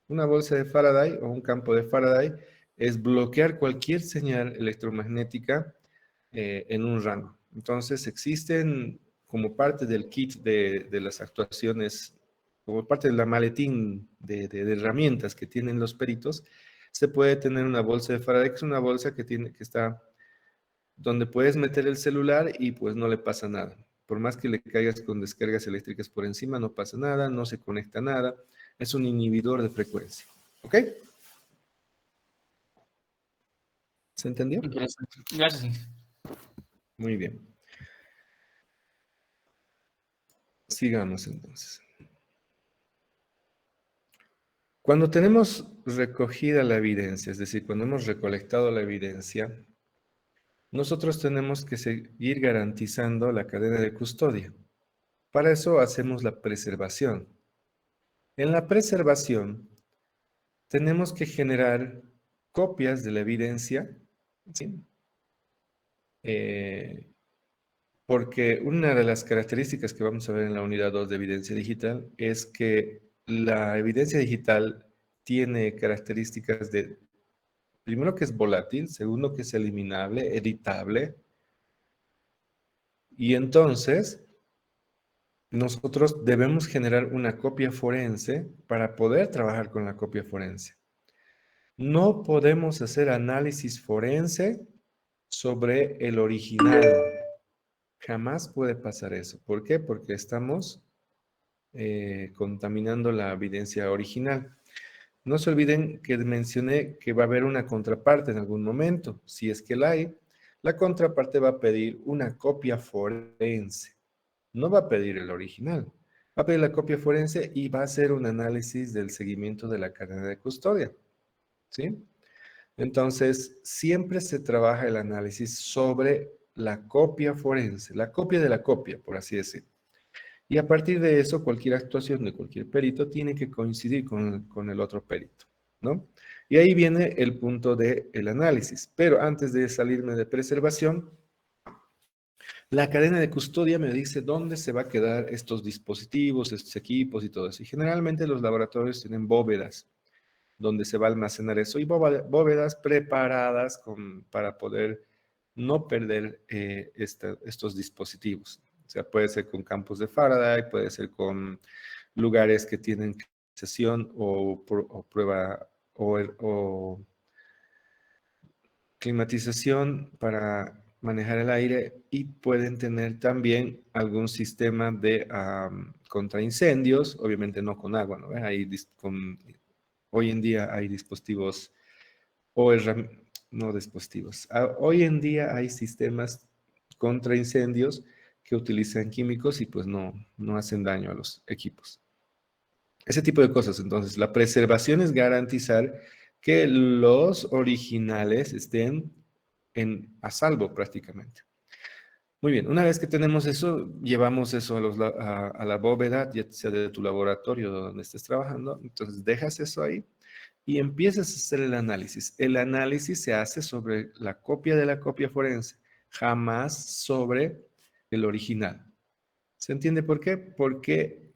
Una bolsa de Faraday o un campo de Faraday es bloquear cualquier señal electromagnética en un rango. Entonces existen como parte del kit de las actuaciones, como parte de la maletín de herramientas que tienen los peritos, se puede tener una bolsa de Faraday, que es una bolsa que está donde puedes meter el celular y pues no le pasa nada. Por más que le caigas con descargas eléctricas por encima, no pasa nada, no se conecta nada. Es un inhibidor de frecuencia. ¿Ok? ¿Se entendió? Interesante. Gracias, Inge. Muy bien. Sigamos entonces. Cuando tenemos recogida la evidencia, es decir, cuando hemos recolectado la evidencia, nosotros tenemos que seguir garantizando la cadena de custodia. Para eso hacemos la preservación. En la preservación, tenemos que generar copias de la evidencia, ¿sí? Porque una de las características que vamos a ver en la unidad 2 de evidencia digital es que la evidencia digital tiene características de, primero que es volátil, segundo que es eliminable, editable, y entonces nosotros debemos generar una copia forense para poder trabajar con la copia forense. No podemos hacer análisis forense sobre el original. Jamás puede pasar eso. ¿Por qué? Porque estamos contaminando la evidencia original. No se olviden que mencioné que va a haber una contraparte en algún momento. Si es que la hay, la contraparte va a pedir una copia forense. No va a pedir el original. Va a pedir la copia forense y va a hacer un análisis del seguimiento de la cadena de custodia. ¿Sí? Entonces, siempre se trabaja el análisis sobre la copia forense, la copia de la copia, por así decir. Y a partir de eso, cualquier actuación de cualquier perito tiene que coincidir con el otro perito, ¿no? Y ahí viene el punto del análisis. Pero antes de salirme de preservación, la cadena de custodia me dice dónde se va a quedar estos dispositivos, estos equipos y todo eso. Y generalmente los laboratorios tienen bóvedas donde se va a almacenar eso y bóvedas preparadas para poder no perder estos dispositivos. O sea, puede ser con campos de Faraday, puede ser con lugares que tienen sesión o prueba o climatización para manejar el aire y pueden tener también algún sistema de contra incendios, obviamente no con agua, ¿no? Hoy en día hay dispositivos o no dispositivos. Hoy en día hay sistemas contra incendios que utilizan químicos y pues no hacen daño a los equipos. Ese tipo de cosas. Entonces, la preservación es garantizar que los originales estén a salvo prácticamente. Muy bien, una vez que tenemos eso, llevamos eso a la bóveda, ya sea de tu laboratorio donde estés trabajando. Entonces, dejas eso ahí y empiezas a hacer el análisis. El análisis se hace sobre la copia de la copia forense, jamás sobre el original. ¿Se entiende por qué? Porque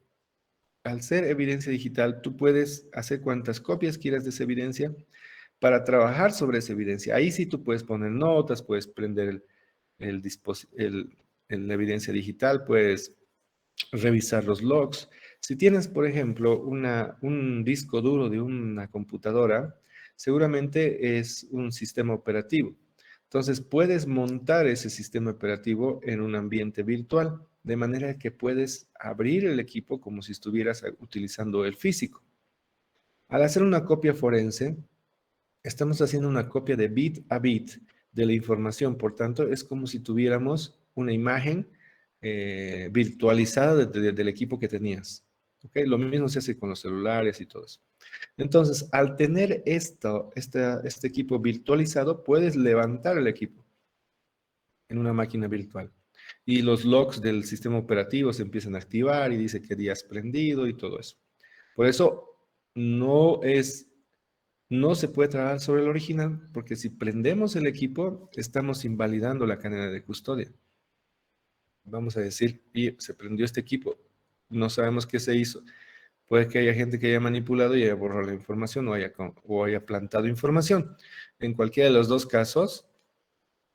al ser evidencia digital, tú puedes hacer cuantas copias quieras de esa evidencia para trabajar sobre esa evidencia. Ahí sí tú puedes poner notas, puedes prender la evidencia digital, puedes revisar los logs. Si tienes, por ejemplo, un disco duro de una computadora, seguramente es un sistema operativo. Entonces, puedes montar ese sistema operativo en un ambiente virtual, de manera que puedes abrir el equipo como si estuvieras utilizando el físico. Al hacer una copia forense, estamos haciendo una copia de bit a bit de la información. Por tanto, es como si tuviéramos una imagen virtualizada del equipo que tenías. ¿Okay? Lo mismo se hace con los celulares y todo eso. Entonces, al tener este equipo virtualizado, puedes levantar el equipo en una máquina virtual. Y los logs del sistema operativo se empiezan a activar y dice qué día has prendido y todo eso. Por eso, no se puede trabajar sobre el original, porque si prendemos el equipo, estamos invalidando la cadena de custodia. Vamos a decir, y se prendió este equipo, no sabemos qué se hizo. Puede que haya gente que haya manipulado y haya borrado la información o haya plantado información. En cualquiera de los dos casos,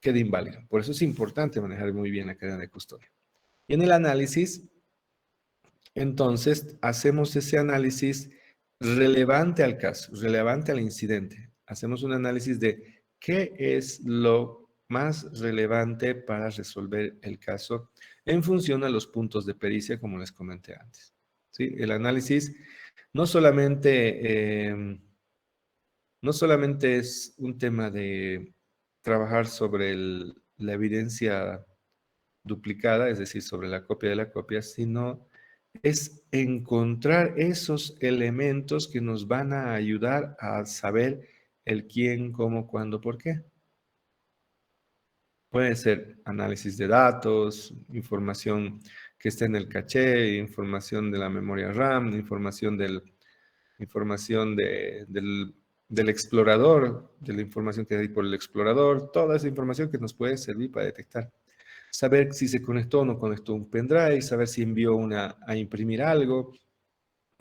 queda inválido. Por eso es importante manejar muy bien la cadena de custodia. Y en el análisis, entonces, hacemos ese análisis relevante al caso, relevante al incidente. Hacemos un análisis de qué es lo más relevante para resolver el caso en función a los puntos de pericia, como les comenté antes. ¿Sí? El análisis no solamente es un tema de trabajar sobre la evidencia duplicada, es decir, sobre la copia de la copia, sino es encontrar esos elementos que nos van a ayudar a saber el quién, cómo, cuándo, por qué. Puede ser análisis de datos, información que esté en el caché, información de la memoria RAM, información del explorador, de la información que hay por el explorador, toda esa información que nos puede servir para detectar. Saber si se conectó o no conectó un pendrive, saber si envió a imprimir algo,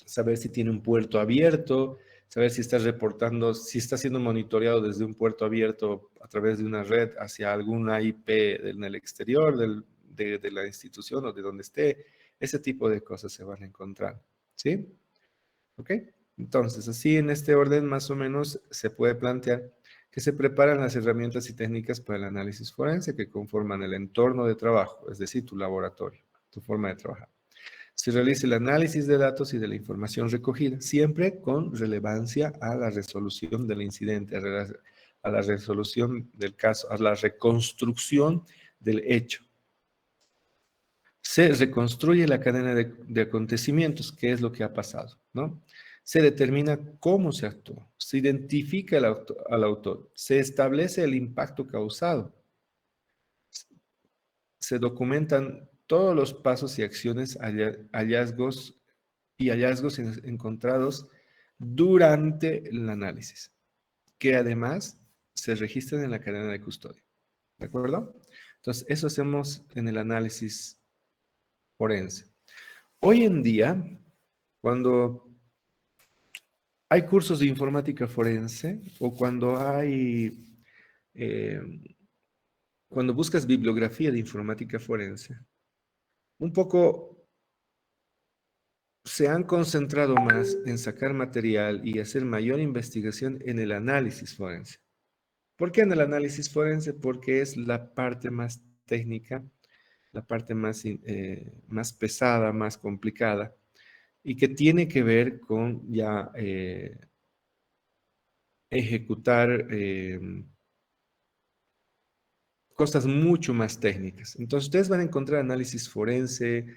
saber si tiene un puerto abierto, saber si está reportando, si está siendo monitoreado desde un puerto abierto a través de una red hacia alguna IP en el exterior de la institución o de donde esté. Ese tipo de cosas se van a encontrar. ¿Sí? ¿Ok? Entonces, así en este orden más o menos se puede plantear que se preparan las herramientas y técnicas para el análisis forense que conforman el entorno de trabajo, es decir, tu laboratorio, tu forma de trabajar. Se realiza el análisis de datos y de la información recogida, siempre con relevancia a la resolución del incidente, a la resolución del caso, a la reconstrucción del hecho. Se reconstruye la cadena de acontecimientos, qué es lo que ha pasado, ¿no? Se determina cómo se actuó, se identifica al autor, se establece el impacto causado, se documentan todos los pasos y acciones, hallazgos encontrados durante el análisis, que además se registran en la cadena de custodia. ¿De acuerdo? Entonces, eso hacemos en el análisis forense. Hoy en día, cuando hay cursos de informática forense o cuando cuando buscas bibliografía de informática forense, un poco se han concentrado más en sacar material y hacer mayor investigación en el análisis forense. ¿Por qué en el análisis forense? Porque es la parte más técnica, la parte más pesada, más complicada, y que tiene que ver con ya ejecutar cosas mucho más técnicas. Entonces, ustedes van a encontrar análisis forense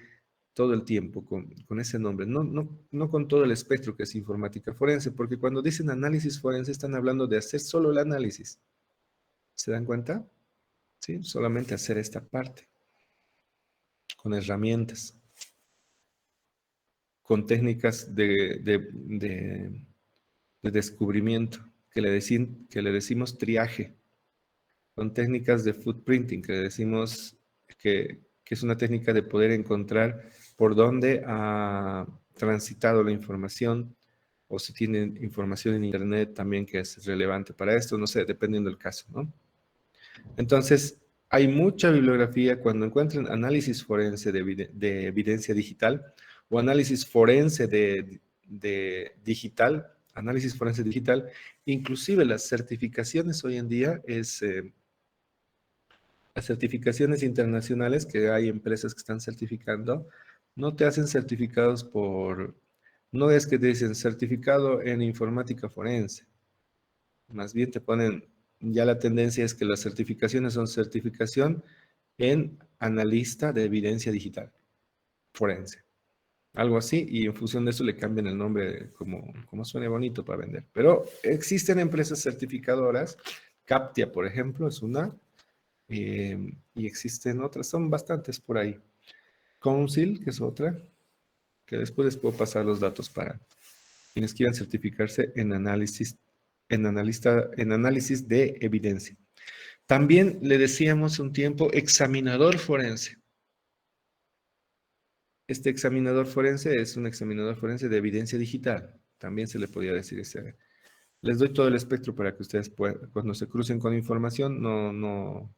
todo el tiempo con ese nombre, no con todo el espectro que es informática forense, porque cuando dicen análisis forense están hablando de hacer solo el análisis. ¿Se dan cuenta? ¿Sí? Solamente hacer esta parte, con herramientas, con técnicas de descubrimiento, que le decimos triaje, con técnicas de footprinting, que le decimos que es una técnica de poder encontrar por dónde ha transitado la información, o si tienen información en Internet también que es relevante para esto, no sé, dependiendo del caso, ¿no? Entonces, hay mucha bibliografía cuando encuentran análisis forense de evidencia digital o análisis forense de digital, análisis forense digital, inclusive las certificaciones hoy en día las certificaciones internacionales que hay empresas que están certificando, no te hacen certificados no es que te dicen certificado en informática forense, más bien te ponen, ya la tendencia es que las certificaciones son certificación en analista de evidencia digital, forense, algo así, y en función de eso le cambian el nombre como suene bonito para vender. Pero existen empresas certificadoras, Captia, por ejemplo, es una, y existen otras, son bastantes por ahí. Council, que es otra, que después les puedo pasar los datos para quienes quieran certificarse en análisis de evidencia. También le decíamos un tiempo examinador forense. Este examinador forense es un examinador forense de evidencia digital. También se le podría decir ese. Les doy todo el espectro para que ustedes puedan, cuando se crucen con información, no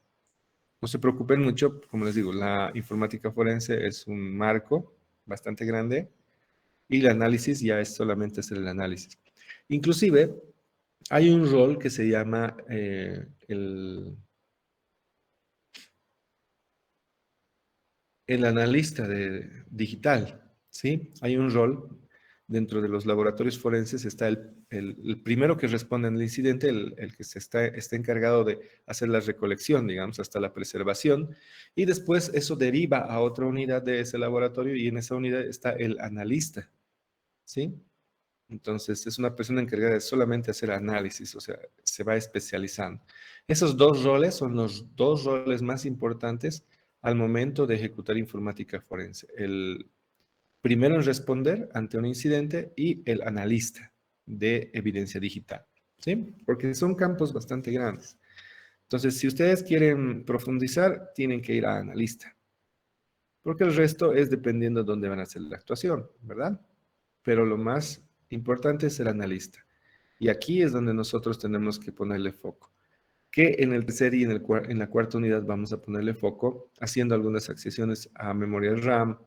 se preocupen mucho. Como les digo, la informática forense es un marco bastante grande y el análisis ya es solamente hacer el análisis. Inclusive, hay un rol que se llama el analista digital, ¿sí? Hay un rol dentro de los laboratorios forenses, está el primero que responde al incidente, el que está encargado de hacer la recolección, digamos, hasta la preservación, y después eso deriva a otra unidad de ese laboratorio y en esa unidad está el analista, ¿sí? Entonces, es una persona encargada de solamente hacer análisis, o sea, se va especializando. Esos dos roles son los dos roles más importantes al momento de ejecutar informática forense. El primero en responder ante un incidente y el analista de evidencia digital, ¿sí? Porque son campos bastante grandes. Entonces, si ustedes quieren profundizar, tienen que ir a analista. Porque el resto es dependiendo de dónde van a hacer la actuación, ¿verdad? Pero lo más importante es el analista. Y aquí es donde nosotros tenemos que ponerle foco. Que en el tercer y en la cuarta unidad vamos a ponerle foco haciendo algunas accesiones a memoria RAM,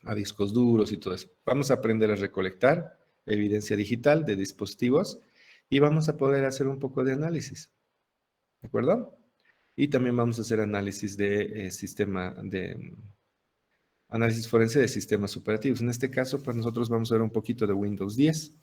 a discos duros y todo eso. Vamos a aprender a recolectar evidencia digital de dispositivos y vamos a poder hacer un poco de análisis. ¿De acuerdo? Y también vamos a hacer análisis de análisis forense de sistemas operativos. En este caso, pues nosotros vamos a ver un poquito de Windows 10.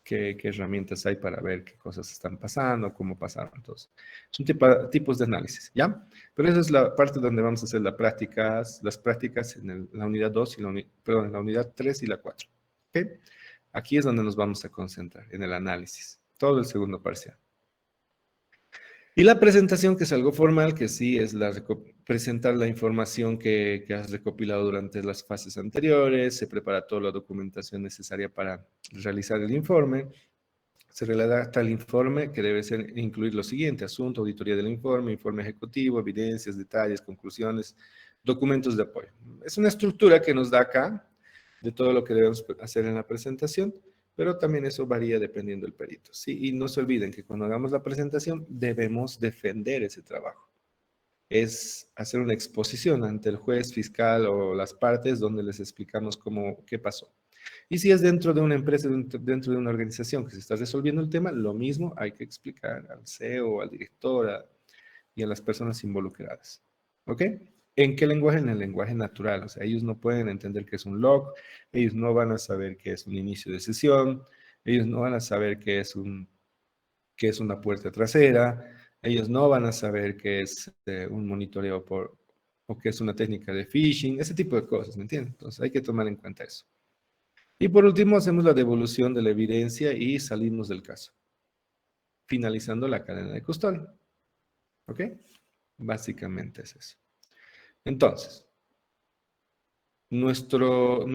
Qué herramientas hay para ver qué cosas están pasando, cómo pasaron. Entonces, son tipos de análisis, ¿ya? Pero esa es la parte donde vamos a hacer las prácticas en la unidad 2 y en la unidad 3 y la 4. ¿Ok? Aquí es donde nos vamos a concentrar, en el análisis. Todo el segundo parcial. Y la presentación, que es algo formal, que sí es presentar la información que has recopilado durante las fases anteriores, se prepara toda la documentación necesaria para realizar el informe, se redacta el informe que debe incluir lo siguiente: asunto, auditoría del informe, informe ejecutivo, evidencias, detalles, conclusiones, documentos de apoyo. Es una estructura que nos da acá de todo lo que debemos hacer en la presentación, pero también eso varía dependiendo del perito, ¿sí? Y no se olviden que cuando hagamos la presentación debemos defender ese trabajo. Es hacer una exposición ante el juez, fiscal o las partes donde les explicamos qué pasó. Y si es dentro de una empresa, dentro de una organización que se está resolviendo el tema, lo mismo hay que explicar al CEO, al director y a las personas involucradas. ¿Ok? ¿En qué lenguaje? En el lenguaje natural. O sea, ellos no pueden entender qué es un log, ellos no van a saber qué es un inicio de sesión, ellos no van a saber qué es una puerta trasera, ellos no van a saber qué es un monitoreo o qué es una técnica de phishing, ese tipo de cosas, ¿me entiendes? Entonces hay que tomar en cuenta eso. Y por último, hacemos la devolución de la evidencia y salimos del caso, finalizando la cadena de custodia. ¿Ok? Básicamente es eso. Entonces, nuestro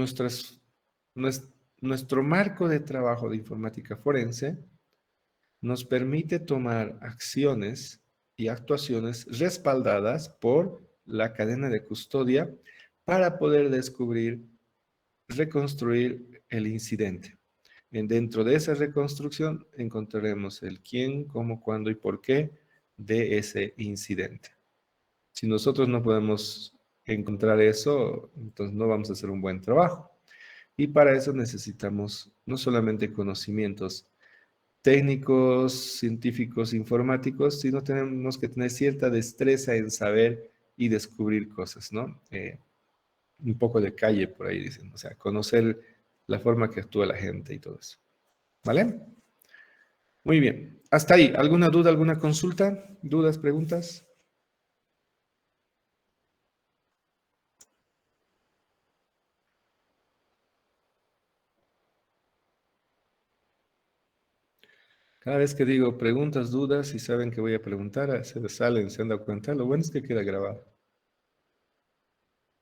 marco de trabajo de informática forense nos permite tomar acciones y actuaciones respaldadas por la cadena de custodia para poder descubrir, reconstruir el incidente. Dentro de esa reconstrucción encontraremos el quién, cómo, cuándo y por qué de ese incidente. Si nosotros no podemos encontrar eso, entonces no vamos a hacer un buen trabajo. Y para eso necesitamos no solamente conocimientos técnicos, científicos, informáticos, sino tenemos que tener cierta destreza en saber y descubrir cosas, ¿no? Un poco de calle por ahí dicen, o sea, conocer la forma que actúa la gente y todo eso. ¿Vale? Muy bien. Hasta ahí. ¿Alguna duda, alguna consulta? ¿Dudas, preguntas? Cada vez que digo preguntas, dudas, y saben que voy a preguntar, se salen, se han dado cuenta. Lo bueno es que queda grabado.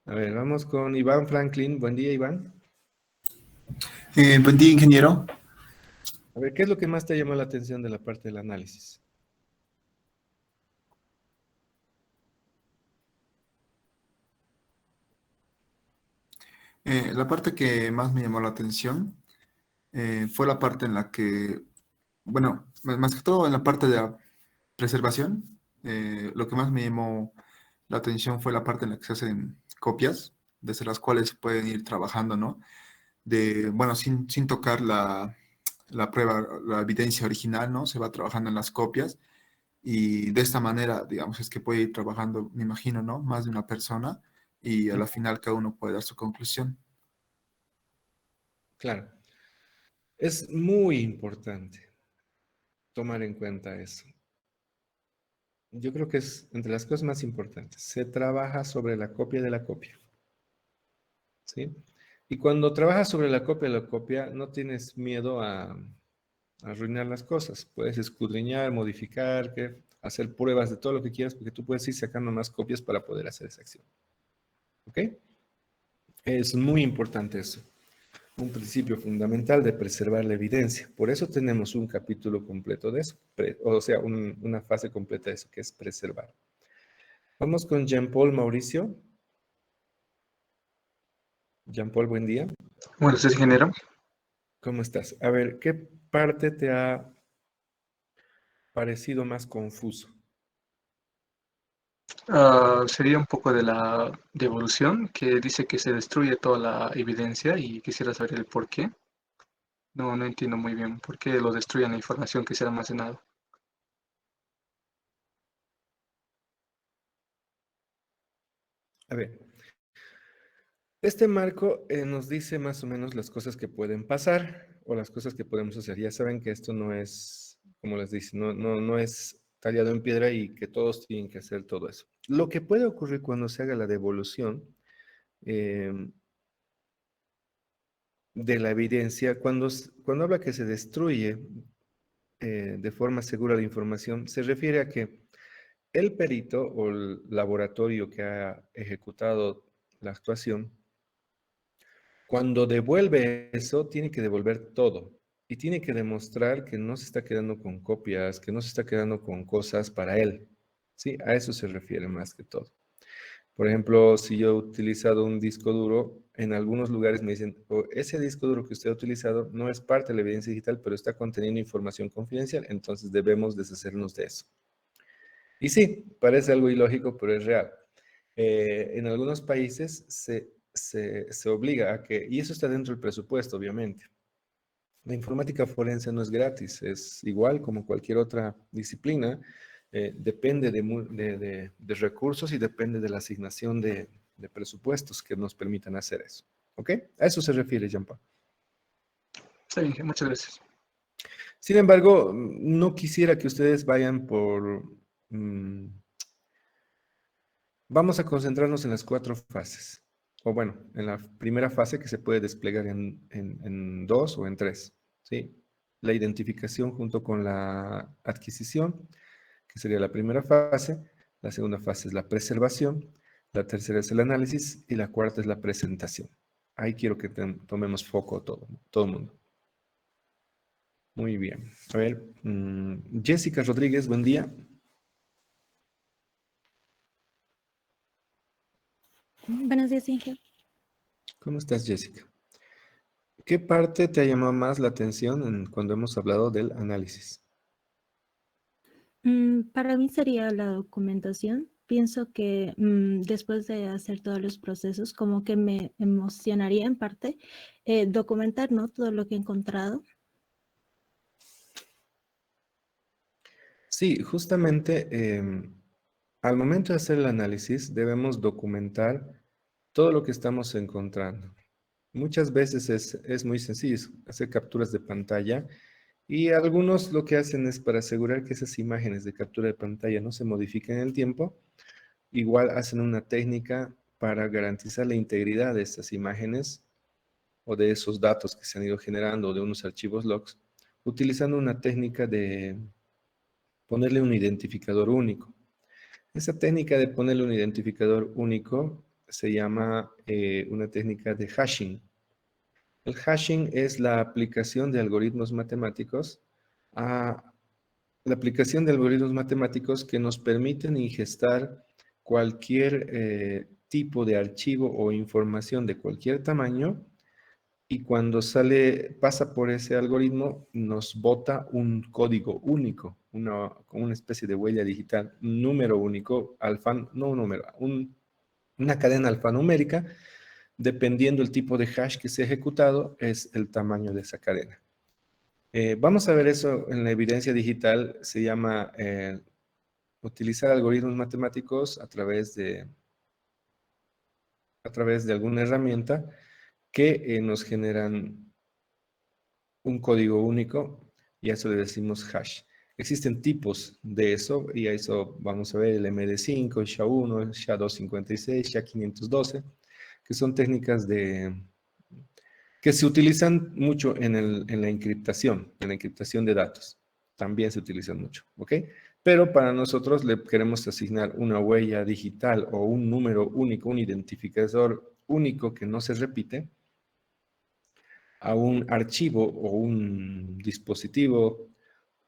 A ver, vamos con Iván Franklin. Buen día, Iván. Buen día, ingeniero. A ver, ¿qué es lo que más te llamó la atención de la parte del análisis? La parte que más me llamó la atención fue la parte en la que, bueno, más que todo en la parte de la preservación, lo que más me llamó la atención fue la parte en la que se hacen copias, desde las cuales se pueden ir trabajando, ¿no? Bueno, sin tocar la prueba, la evidencia original, ¿no? Se va trabajando en las copias y de esta manera, digamos, es que puede ir trabajando, me imagino, ¿no? Más de una persona y a la final cada uno puede dar su conclusión. Claro. Es muy importante tomar en cuenta eso. Yo creo que es entre las cosas más importantes. Se trabaja sobre la copia de la copia. ¿Sí? Y cuando trabajas sobre la copia, no tienes miedo a arruinar las cosas. Puedes escudriñar, modificar, hacer pruebas de todo lo que quieras, porque tú puedes ir sacando más copias para poder hacer esa acción. ¿Ok? Es muy importante eso. Un principio fundamental de preservar la evidencia. Por eso tenemos un capítulo completo de eso, o sea, una fase completa de eso, que es preservar. Vamos con Jean-Paul Mauricio. Jean-Paul, buen día. Buenos días, ingeniero. ¿Cómo estás? A ver, ¿qué parte te ha parecido más confuso? Sería un poco de la devolución, que dice que se destruye toda la evidencia y quisiera saber el por qué. No entiendo muy bien por qué lo destruyen la información que se ha almacenado. A ver, este marco nos dice más o menos las cosas que pueden pasar o las cosas que podemos hacer. Ya saben que esto no es, como les dice, no es tallado en piedra y que todos tienen que hacer todo eso. Lo que puede ocurrir cuando se haga la devolución de la evidencia, cuando habla que se destruye de forma segura la información, se refiere a que el perito o el laboratorio que ha ejecutado la actuación, cuando devuelve eso, tiene que devolver todo y tiene que demostrar que no se está quedando con copias, que no se está quedando con cosas para él. ¿Sí? A eso se refiere más que todo. Por ejemplo, si yo he utilizado un disco duro, en algunos lugares me dicen, ese disco duro que usted ha utilizado no es parte de la evidencia digital, pero está conteniendo información confidencial, entonces debemos deshacernos de eso. Y sí, parece algo ilógico, pero es real. En algunos países se obliga a que, y eso está dentro del presupuesto, obviamente. La informática forense no es gratis, es igual como cualquier otra disciplina, depende de recursos y depende de la asignación de presupuestos que nos permitan hacer eso. ¿Ok? A eso se refiere, Jean-Paul. Está bien, muchas gracias. Sin embargo, no quisiera que ustedes vayan por Vamos a concentrarnos en las 4 fases. O bueno, en la primera fase que se puede desplegar en 2 o en 3. ¿Sí? La identificación junto con la adquisición, que sería la primera fase. La segunda fase es la preservación. La tercera es el análisis. Y la cuarta es la presentación. Ahí quiero que tomemos foco todo el mundo. Muy bien. A ver, Jessica Rodríguez, buen día. Buenos días, Inge. ¿Cómo estás, Jessica? ¿Qué parte te ha llamado más la atención cuando hemos hablado del análisis? Para mí sería la documentación. Pienso que después de hacer todos los procesos, como que me emocionaría en parte documentar, ¿no? Todo lo que he encontrado. Sí, justamente al momento de hacer el análisis debemos documentar todo lo que estamos encontrando. Muchas veces es muy sencillo hacer capturas de pantalla y algunos lo que hacen es para asegurar que esas imágenes de captura de pantalla no se modifiquen en el tiempo, igual hacen una técnica para garantizar la integridad de estas imágenes o de esos datos que se han ido generando de unos archivos logs, utilizando una técnica de ponerle un identificador único. Esa técnica de ponerle un identificador único se llama una técnica de hashing. El hashing es la aplicación de algoritmos matemáticos que nos permiten ingestar cualquier tipo de archivo o información de cualquier tamaño y cuando pasa por ese algoritmo nos bota un código único, una especie de huella digital, un número único, no un número, una cadena alfanumérica. Dependiendo del tipo de hash que se ha ejecutado, es el tamaño de esa cadena. Vamos a ver eso en la evidencia digital. Se llama utilizar algoritmos matemáticos a través de alguna herramienta que nos generan un código único y a eso le decimos hash. Existen tipos de eso y a eso vamos a ver el MD5, el SHA-1, el SHA-256, SHA-512, que son técnicas que se utilizan mucho en la encriptación de datos. También se utilizan mucho, ¿ok? Pero para nosotros le queremos asignar una huella digital o un número único, un identificador único que no se repite a un archivo o un dispositivo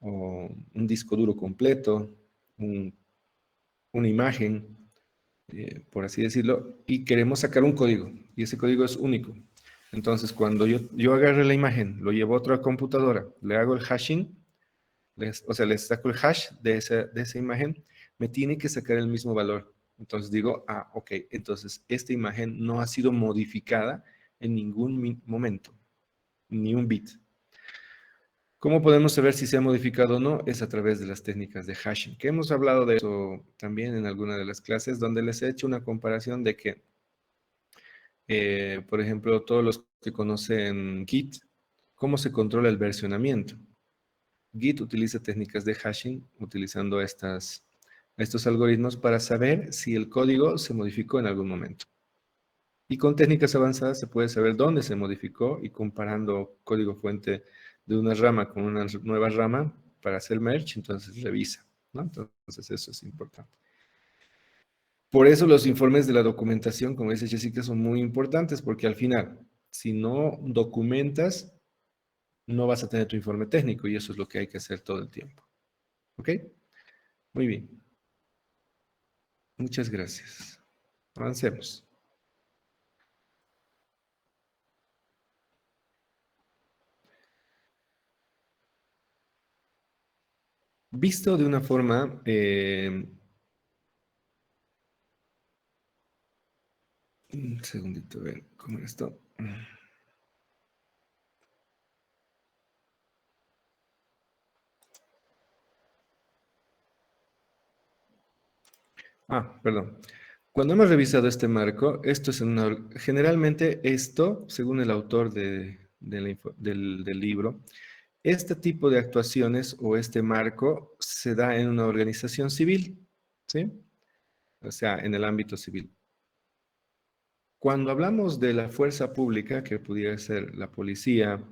o un disco duro completo, una imagen, por así decirlo, y queremos sacar un código, y ese código es único. Entonces, cuando yo agarre la imagen, lo llevo a otra computadora, le hago el hashing, le saco el hash de esa imagen, me tiene que sacar el mismo valor. Entonces digo, ok, entonces esta imagen no ha sido modificada en ningún momento, ni un bit. ¿Cómo podemos saber si se ha modificado o no? Es a través de las técnicas de hashing, que hemos hablado de eso también en alguna de las clases, donde les he hecho una comparación de que, por ejemplo, todos los que conocen Git, ¿cómo se controla el versionamiento? Git utiliza técnicas de hashing, utilizando estos algoritmos para saber si el código se modificó en algún momento. Y con técnicas avanzadas se puede saber dónde se modificó y comparando código fuente de una rama con una nueva rama para hacer merge, entonces revisa, ¿no? Entonces eso es importante. Por eso los informes de la documentación, como dice Jessica, son muy importantes porque al final, si no documentas, no vas a tener tu informe técnico y eso es lo que hay que hacer todo el tiempo. ¿Ok? Muy bien. Muchas gracias. Avancemos. Visto de una forma, un segundito, a ver cómo es esto. Perdón. Cuando hemos revisado este marco, esto es generalmente esto, según el autor del libro, este tipo de actuaciones o este marco se da en una organización civil, ¿sí? o sea, en el ámbito civil. Cuando hablamos de la fuerza pública, que pudiera ser la policía,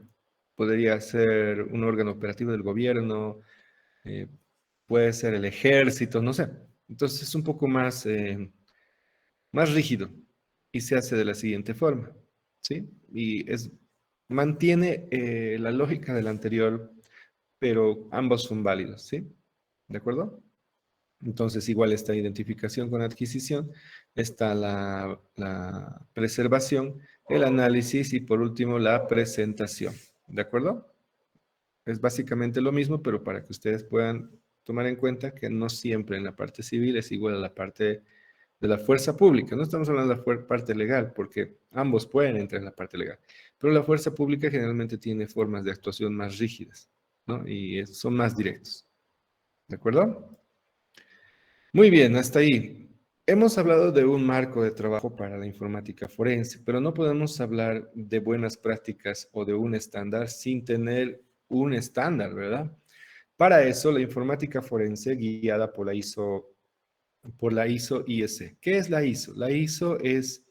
podría ser un órgano operativo del gobierno, puede ser el ejército, no sé. Entonces es un poco más, más rígido y se hace de la siguiente forma, ¿sí? Y mantiene la lógica del anterior, pero ambos son válidos, ¿sí? ¿De acuerdo? Entonces, igual esta identificación con adquisición, está la preservación, el análisis y por último la presentación. ¿De acuerdo? Es básicamente lo mismo, pero para que ustedes puedan tomar en cuenta que no siempre en la parte civil es igual a la parte de la fuerza pública. No estamos hablando de la parte legal, porque ambos pueden entrar en la parte legal. Pero la fuerza pública generalmente tiene formas de actuación más rígidas, ¿no? Y son más directos. ¿De acuerdo? Muy bien, hasta ahí. Hemos hablado de un marco de trabajo para la informática forense, pero no podemos hablar de buenas prácticas o de un estándar sin tener un estándar, ¿verdad? Para eso, la informática forense guiada por la ISO IEC. ¿Qué es la ISO? La ISO es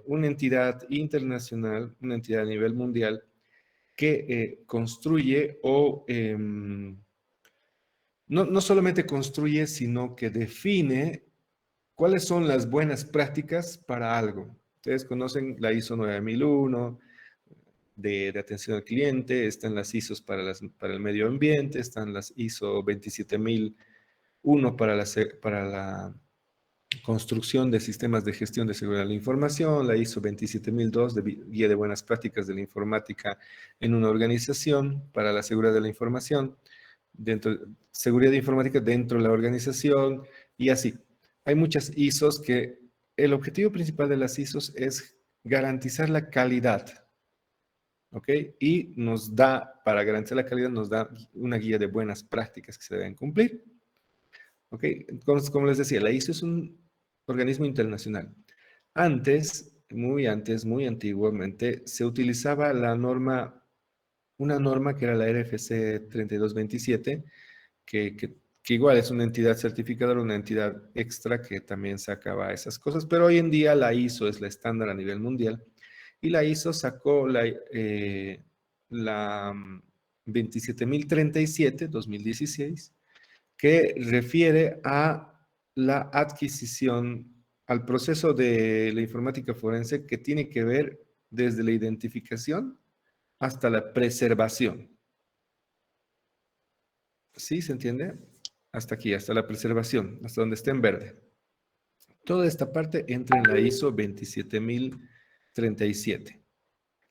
una entidad internacional, una entidad a nivel mundial que construye o no solamente construye, sino que define cuáles son las buenas prácticas para algo. Ustedes conocen la ISO 9001 de atención al cliente, están las ISOs para el medio ambiente, están las ISO 27001 para la construcción de sistemas de gestión de seguridad de la información, la ISO 27002 de guía de buenas prácticas de la informática en una organización para la seguridad de la información, seguridad informática dentro de la organización y así. Hay muchas ISOs que el objetivo principal de las ISOs es garantizar la calidad, ¿ok? Y para garantizar la calidad, nos da una guía de buenas prácticas que se deben cumplir, ¿ok? Entonces, como les decía, la ISO es un organismo internacional. Muy antiguamente, se utilizaba una norma que era la RFC 3227, que igual es una entidad certificadora, una entidad extra que también sacaba esas cosas, pero hoy en día la ISO es la estándar a nivel mundial y la ISO sacó la 27037, 2016, que refiere a la adquisición, al proceso de la informática forense que tiene que ver desde la identificación hasta la preservación. ¿Sí se entiende? Hasta aquí, hasta la preservación, hasta donde esté en verde. Toda esta parte entra en la ISO 27037.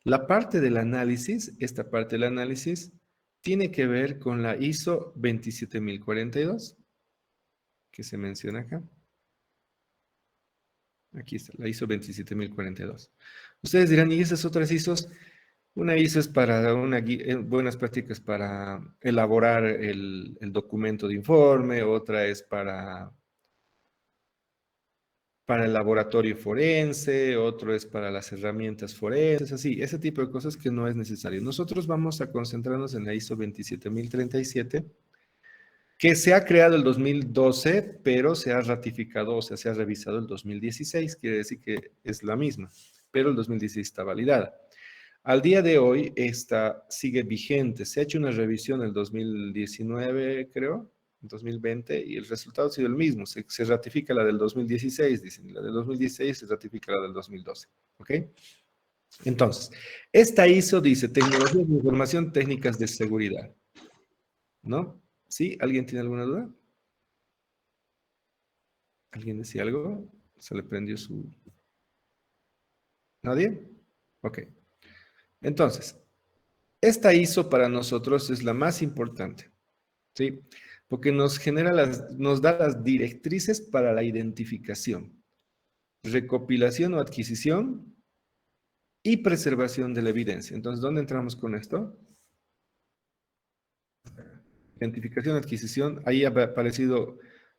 La parte del análisis, esta parte del análisis, tiene que ver con la ISO 27042, que se menciona acá. Aquí está, la ISO 27042. Ustedes dirán, ¿y esas otras ISOs? Una ISO es para buenas prácticas para elaborar el documento de informe, otra es para el laboratorio forense, otro es para las herramientas forenses, así, ese tipo de cosas que no es necesario. Nosotros vamos a concentrarnos en la ISO 27037, que se ha creado el 2012, pero se ha ratificado, o sea, se ha revisado el 2016, quiere decir que es la misma, pero el 2016 está validada. Al día de hoy, esta sigue vigente. Se ha hecho una revisión en el 2019, creo, 2020, y el resultado ha sido el mismo. Se ratifica la del 2016, dicen, y la del 2016 se ratifica la del 2012. ¿Ok? Entonces, esta ISO dice tecnologías de información, técnicas de seguridad. ¿No? ¿Sí? ¿Alguien tiene alguna duda? ¿Alguien decía algo? ¿Se le prendió su...? ¿Nadie? Ok. Entonces, esta ISO para nosotros es la más importante, ¿sí? Porque nos da las directrices para la identificación, recopilación o adquisición y preservación de la evidencia. Entonces, ¿dónde entramos con esto? Identificación, adquisición, ahí ha aparecido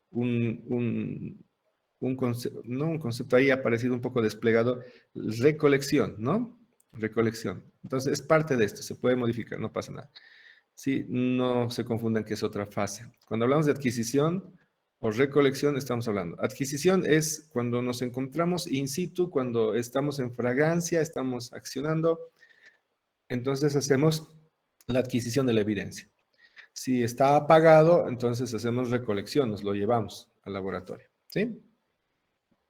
un concepto, no un concepto, ahí ha aparecido un poco desplegado, recolección, ¿no? Recolección. Entonces, es parte de esto, se puede modificar, no pasa nada. Sí, no se confundan que es otra fase. Cuando hablamos de adquisición, o recolección estamos hablando. Adquisición es cuando nos encontramos in situ, cuando estamos en fragancia, estamos accionando, entonces hacemos la adquisición de la evidencia. Si está apagado, entonces hacemos recolección, nos lo llevamos al laboratorio, ¿sí?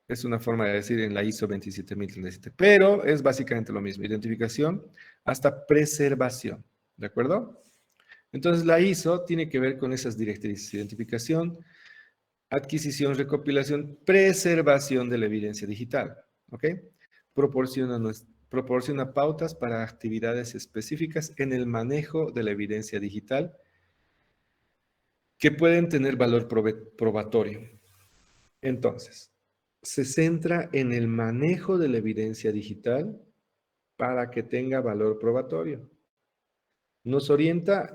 Es una forma de decir en la ISO 27037, pero es básicamente lo mismo, identificación hasta preservación, ¿de acuerdo? Entonces la ISO tiene que ver con esas directrices, identificación, adquisición, recopilación, preservación de la evidencia digital, ¿ok? Proporciona pautas para actividades específicas en el manejo de la evidencia digital que pueden tener valor probatorio. Entonces, se centra en el manejo de la evidencia digital para que tenga valor probatorio. Nos orienta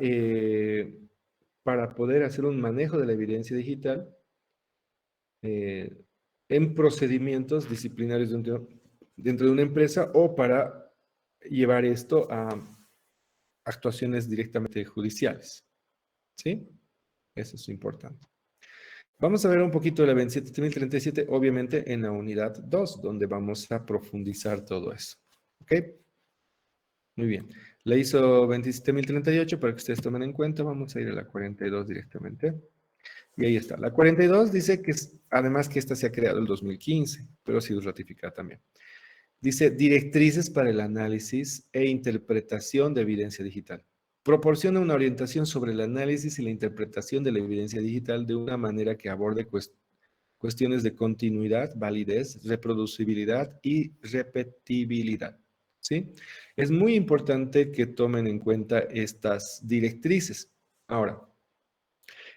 para poder hacer un manejo de la evidencia digital en procedimientos disciplinarios dentro de una empresa o para llevar esto a actuaciones directamente judiciales. ¿Sí? Eso es importante. Vamos a ver un poquito de la 27037, obviamente en la unidad 2, donde vamos a profundizar todo eso. ¿Ok? Muy bien. La ISO 27038, para que ustedes tomen en cuenta, vamos a ir a la 42 directamente. Y ahí está. La 42 dice que, además que esta se ha creado en el 2015, pero ha sido ratificada también. Dice, directrices para el análisis e interpretación de evidencia digital. Proporciona una orientación sobre el análisis y la interpretación de la evidencia digital de una manera que aborde cuestiones de continuidad, validez, reproducibilidad y repetibilidad. ¿Sí? Es muy importante que tomen en cuenta estas directrices. Ahora,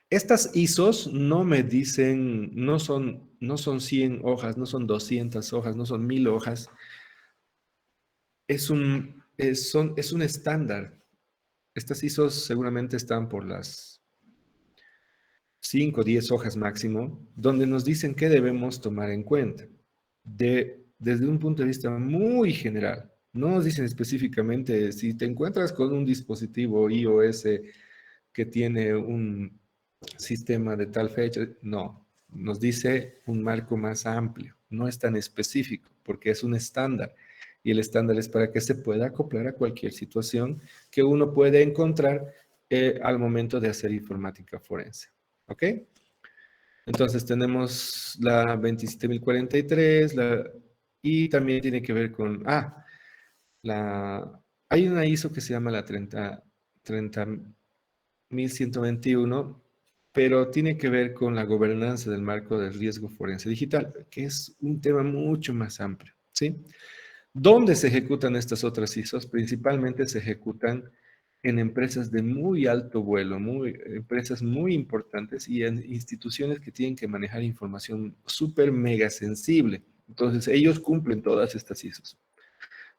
estas ISOs no me dicen, no son 100 hojas, no son 200 hojas, no son 1000 hojas. Es un estándar. Estas ISOs seguramente están por las 5 o 10 hojas máximo, donde nos dicen qué debemos tomar en cuenta. Desde un punto de vista muy general. No nos dicen específicamente si te encuentras con un dispositivo iOS que tiene un sistema de tal fecha. No, nos dice un marco más amplio. No es tan específico porque es un estándar. Y el estándar es para que se pueda acoplar a cualquier situación que uno puede encontrar al momento de hacer informática forense. ¿Ok? Entonces tenemos la 27043 y también tiene que ver con... hay una ISO que se llama la 30121, pero tiene que ver con la gobernanza del marco del riesgo forense digital, que es un tema mucho más amplio, ¿sí? ¿Dónde se ejecutan estas otras ISOs? Principalmente se ejecutan en empresas de muy alto vuelo, empresas muy importantes y en instituciones que tienen que manejar información súper mega sensible. Entonces, ellos cumplen todas estas ISOs.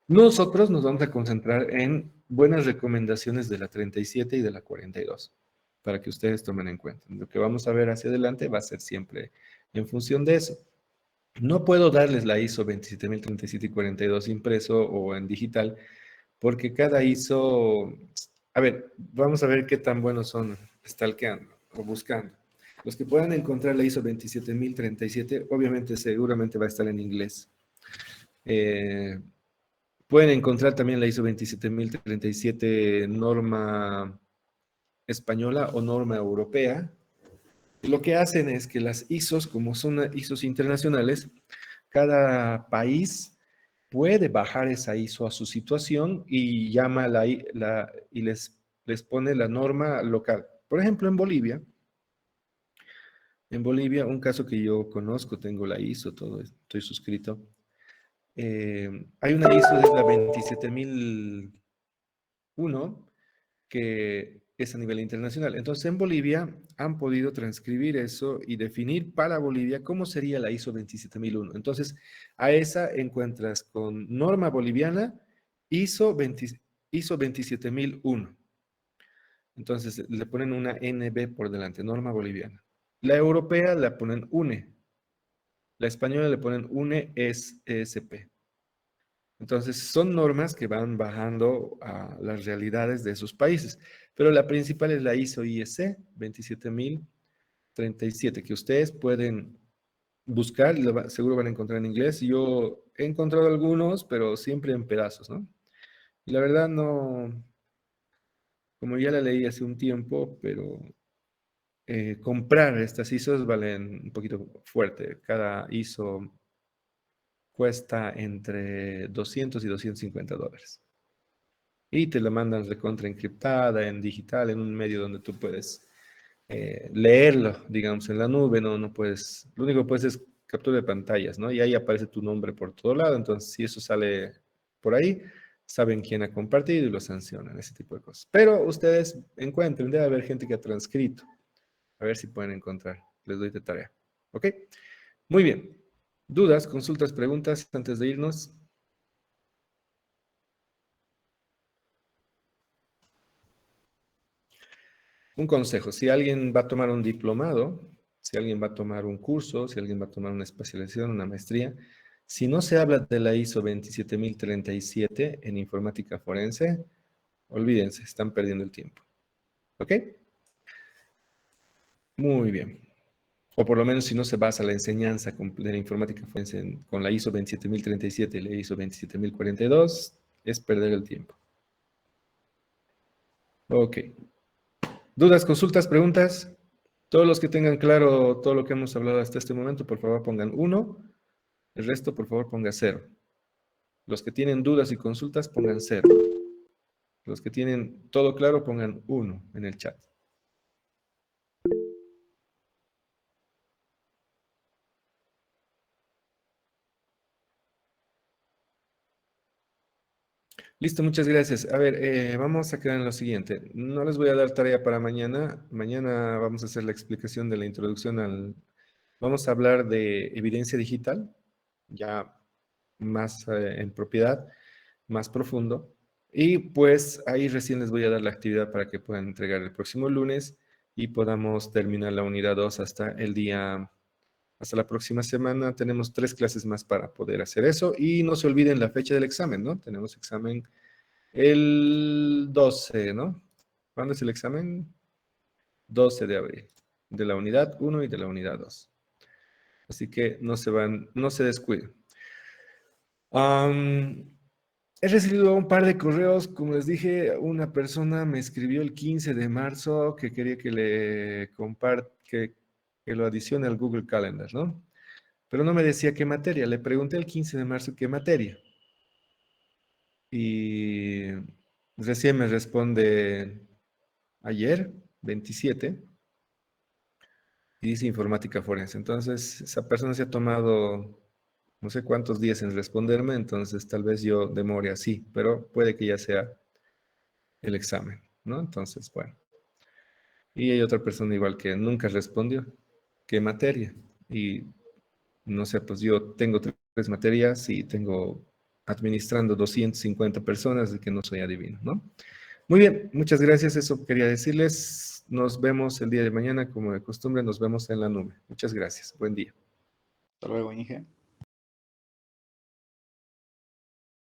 Nosotros nos vamos a concentrar en buenas recomendaciones de la 37 y de la 42, para que ustedes tomen en cuenta. Lo que vamos a ver hacia adelante va a ser siempre en función de eso. No puedo darles la ISO 27037 y 42 impreso o en digital, porque cada ISO... A ver, vamos a ver qué tan buenos son stalkeando o buscando. Los que puedan encontrar la ISO 27037, obviamente seguramente va a estar en inglés. Pueden encontrar también la ISO 27037 norma española o norma europea. Lo que hacen es que las ISOs, como son ISOs internacionales, cada país puede bajar esa ISO a su situación y llama y les pone la norma local. Por ejemplo, en Bolivia, un caso que yo conozco, tengo la ISO, todo, estoy suscrito. Hay una ISO de la 27001 que es a nivel internacional. Entonces, en Bolivia han podido transcribir eso y definir para Bolivia cómo sería la ISO 27001. Entonces, a esa encuentras con norma boliviana ISO 27001. Entonces, le ponen una NB por delante, norma boliviana. La europea la ponen UNE. La española le ponen UNE ESP. Entonces, son normas que van bajando a las realidades de esos países. Pero la principal es la ISO IEC 27000 37, que ustedes pueden buscar y seguro van a encontrar en inglés. Yo he encontrado algunos, pero siempre en pedazos, ¿no? Y la verdad no, como ya la leí hace un tiempo, pero comprar estas ISOs valen un poquito fuerte. Cada ISO cuesta entre 200 y $250. Y te la mandan recontra encriptada, en digital, en un medio donde tú puedes leerlo, digamos, en la nube, no puedes, lo único que puedes es captura de pantallas, ¿no? Y ahí aparece tu nombre por todo lado, entonces si eso sale por ahí, saben quién ha compartido y lo sancionan, ese tipo de cosas. Pero ustedes encuentren, debe haber gente que ha transcrito, a ver si pueden encontrar, les doy de tarea, ¿ok? Muy bien, dudas, consultas, preguntas antes de irnos. Un consejo, si alguien va a tomar un diplomado, si alguien va a tomar un curso, si alguien va a tomar una especialización, una maestría, si no se habla de la ISO 27037 en informática forense, olvídense, están perdiendo el tiempo. ¿Ok? Muy bien. O por lo menos si no se basa la enseñanza de la informática forense con la ISO 27037 y la ISO 27042, es perder el tiempo. Ok. ¿Dudas, consultas, preguntas? Todos los que tengan claro todo lo que hemos hablado hasta este momento, por favor pongan 1. El resto, por favor, ponga 0. Los que tienen dudas y consultas, pongan 0. Los que tienen todo claro, pongan 1 en el chat. Listo, muchas gracias. A ver, vamos a quedar en lo siguiente. No les voy a dar tarea para mañana. Mañana vamos a hacer la explicación de la introducción al... Vamos a hablar de evidencia digital, ya más en propiedad, más profundo. Y pues ahí recién les voy a dar la actividad para que puedan entregar el próximo lunes y podamos terminar la unidad 2 hasta la próxima semana. Tenemos 3 clases más para poder hacer eso. Y no se olviden la fecha del examen, ¿no? Tenemos examen el 12, ¿no? ¿Cuándo es el examen? 12 de abril, de la unidad 1 y de la unidad 2. Así que no se descuiden. He recibido un par de correos, como les dije, una persona me escribió el 15 de marzo que quería que le que lo adicione al Google Calendar, ¿no? Pero no me decía qué materia. Le pregunté el 15 de marzo qué materia. Y recién me responde ayer, 27, y dice informática forense. Entonces, esa persona se ha tomado no sé cuántos días en responderme, entonces tal vez yo demore así, pero puede que ya sea el examen, ¿no? Entonces, bueno. Y hay otra persona igual que nunca respondió, ¿qué materia? Y no sé, pues yo tengo 3 materias y tengo administrando 250 personas, de que no soy adivino, ¿no? Muy bien, muchas gracias, eso quería decirles. Nos vemos el día de mañana, como de costumbre, nos vemos en la nube. Muchas gracias, buen día. Hasta luego, Inge.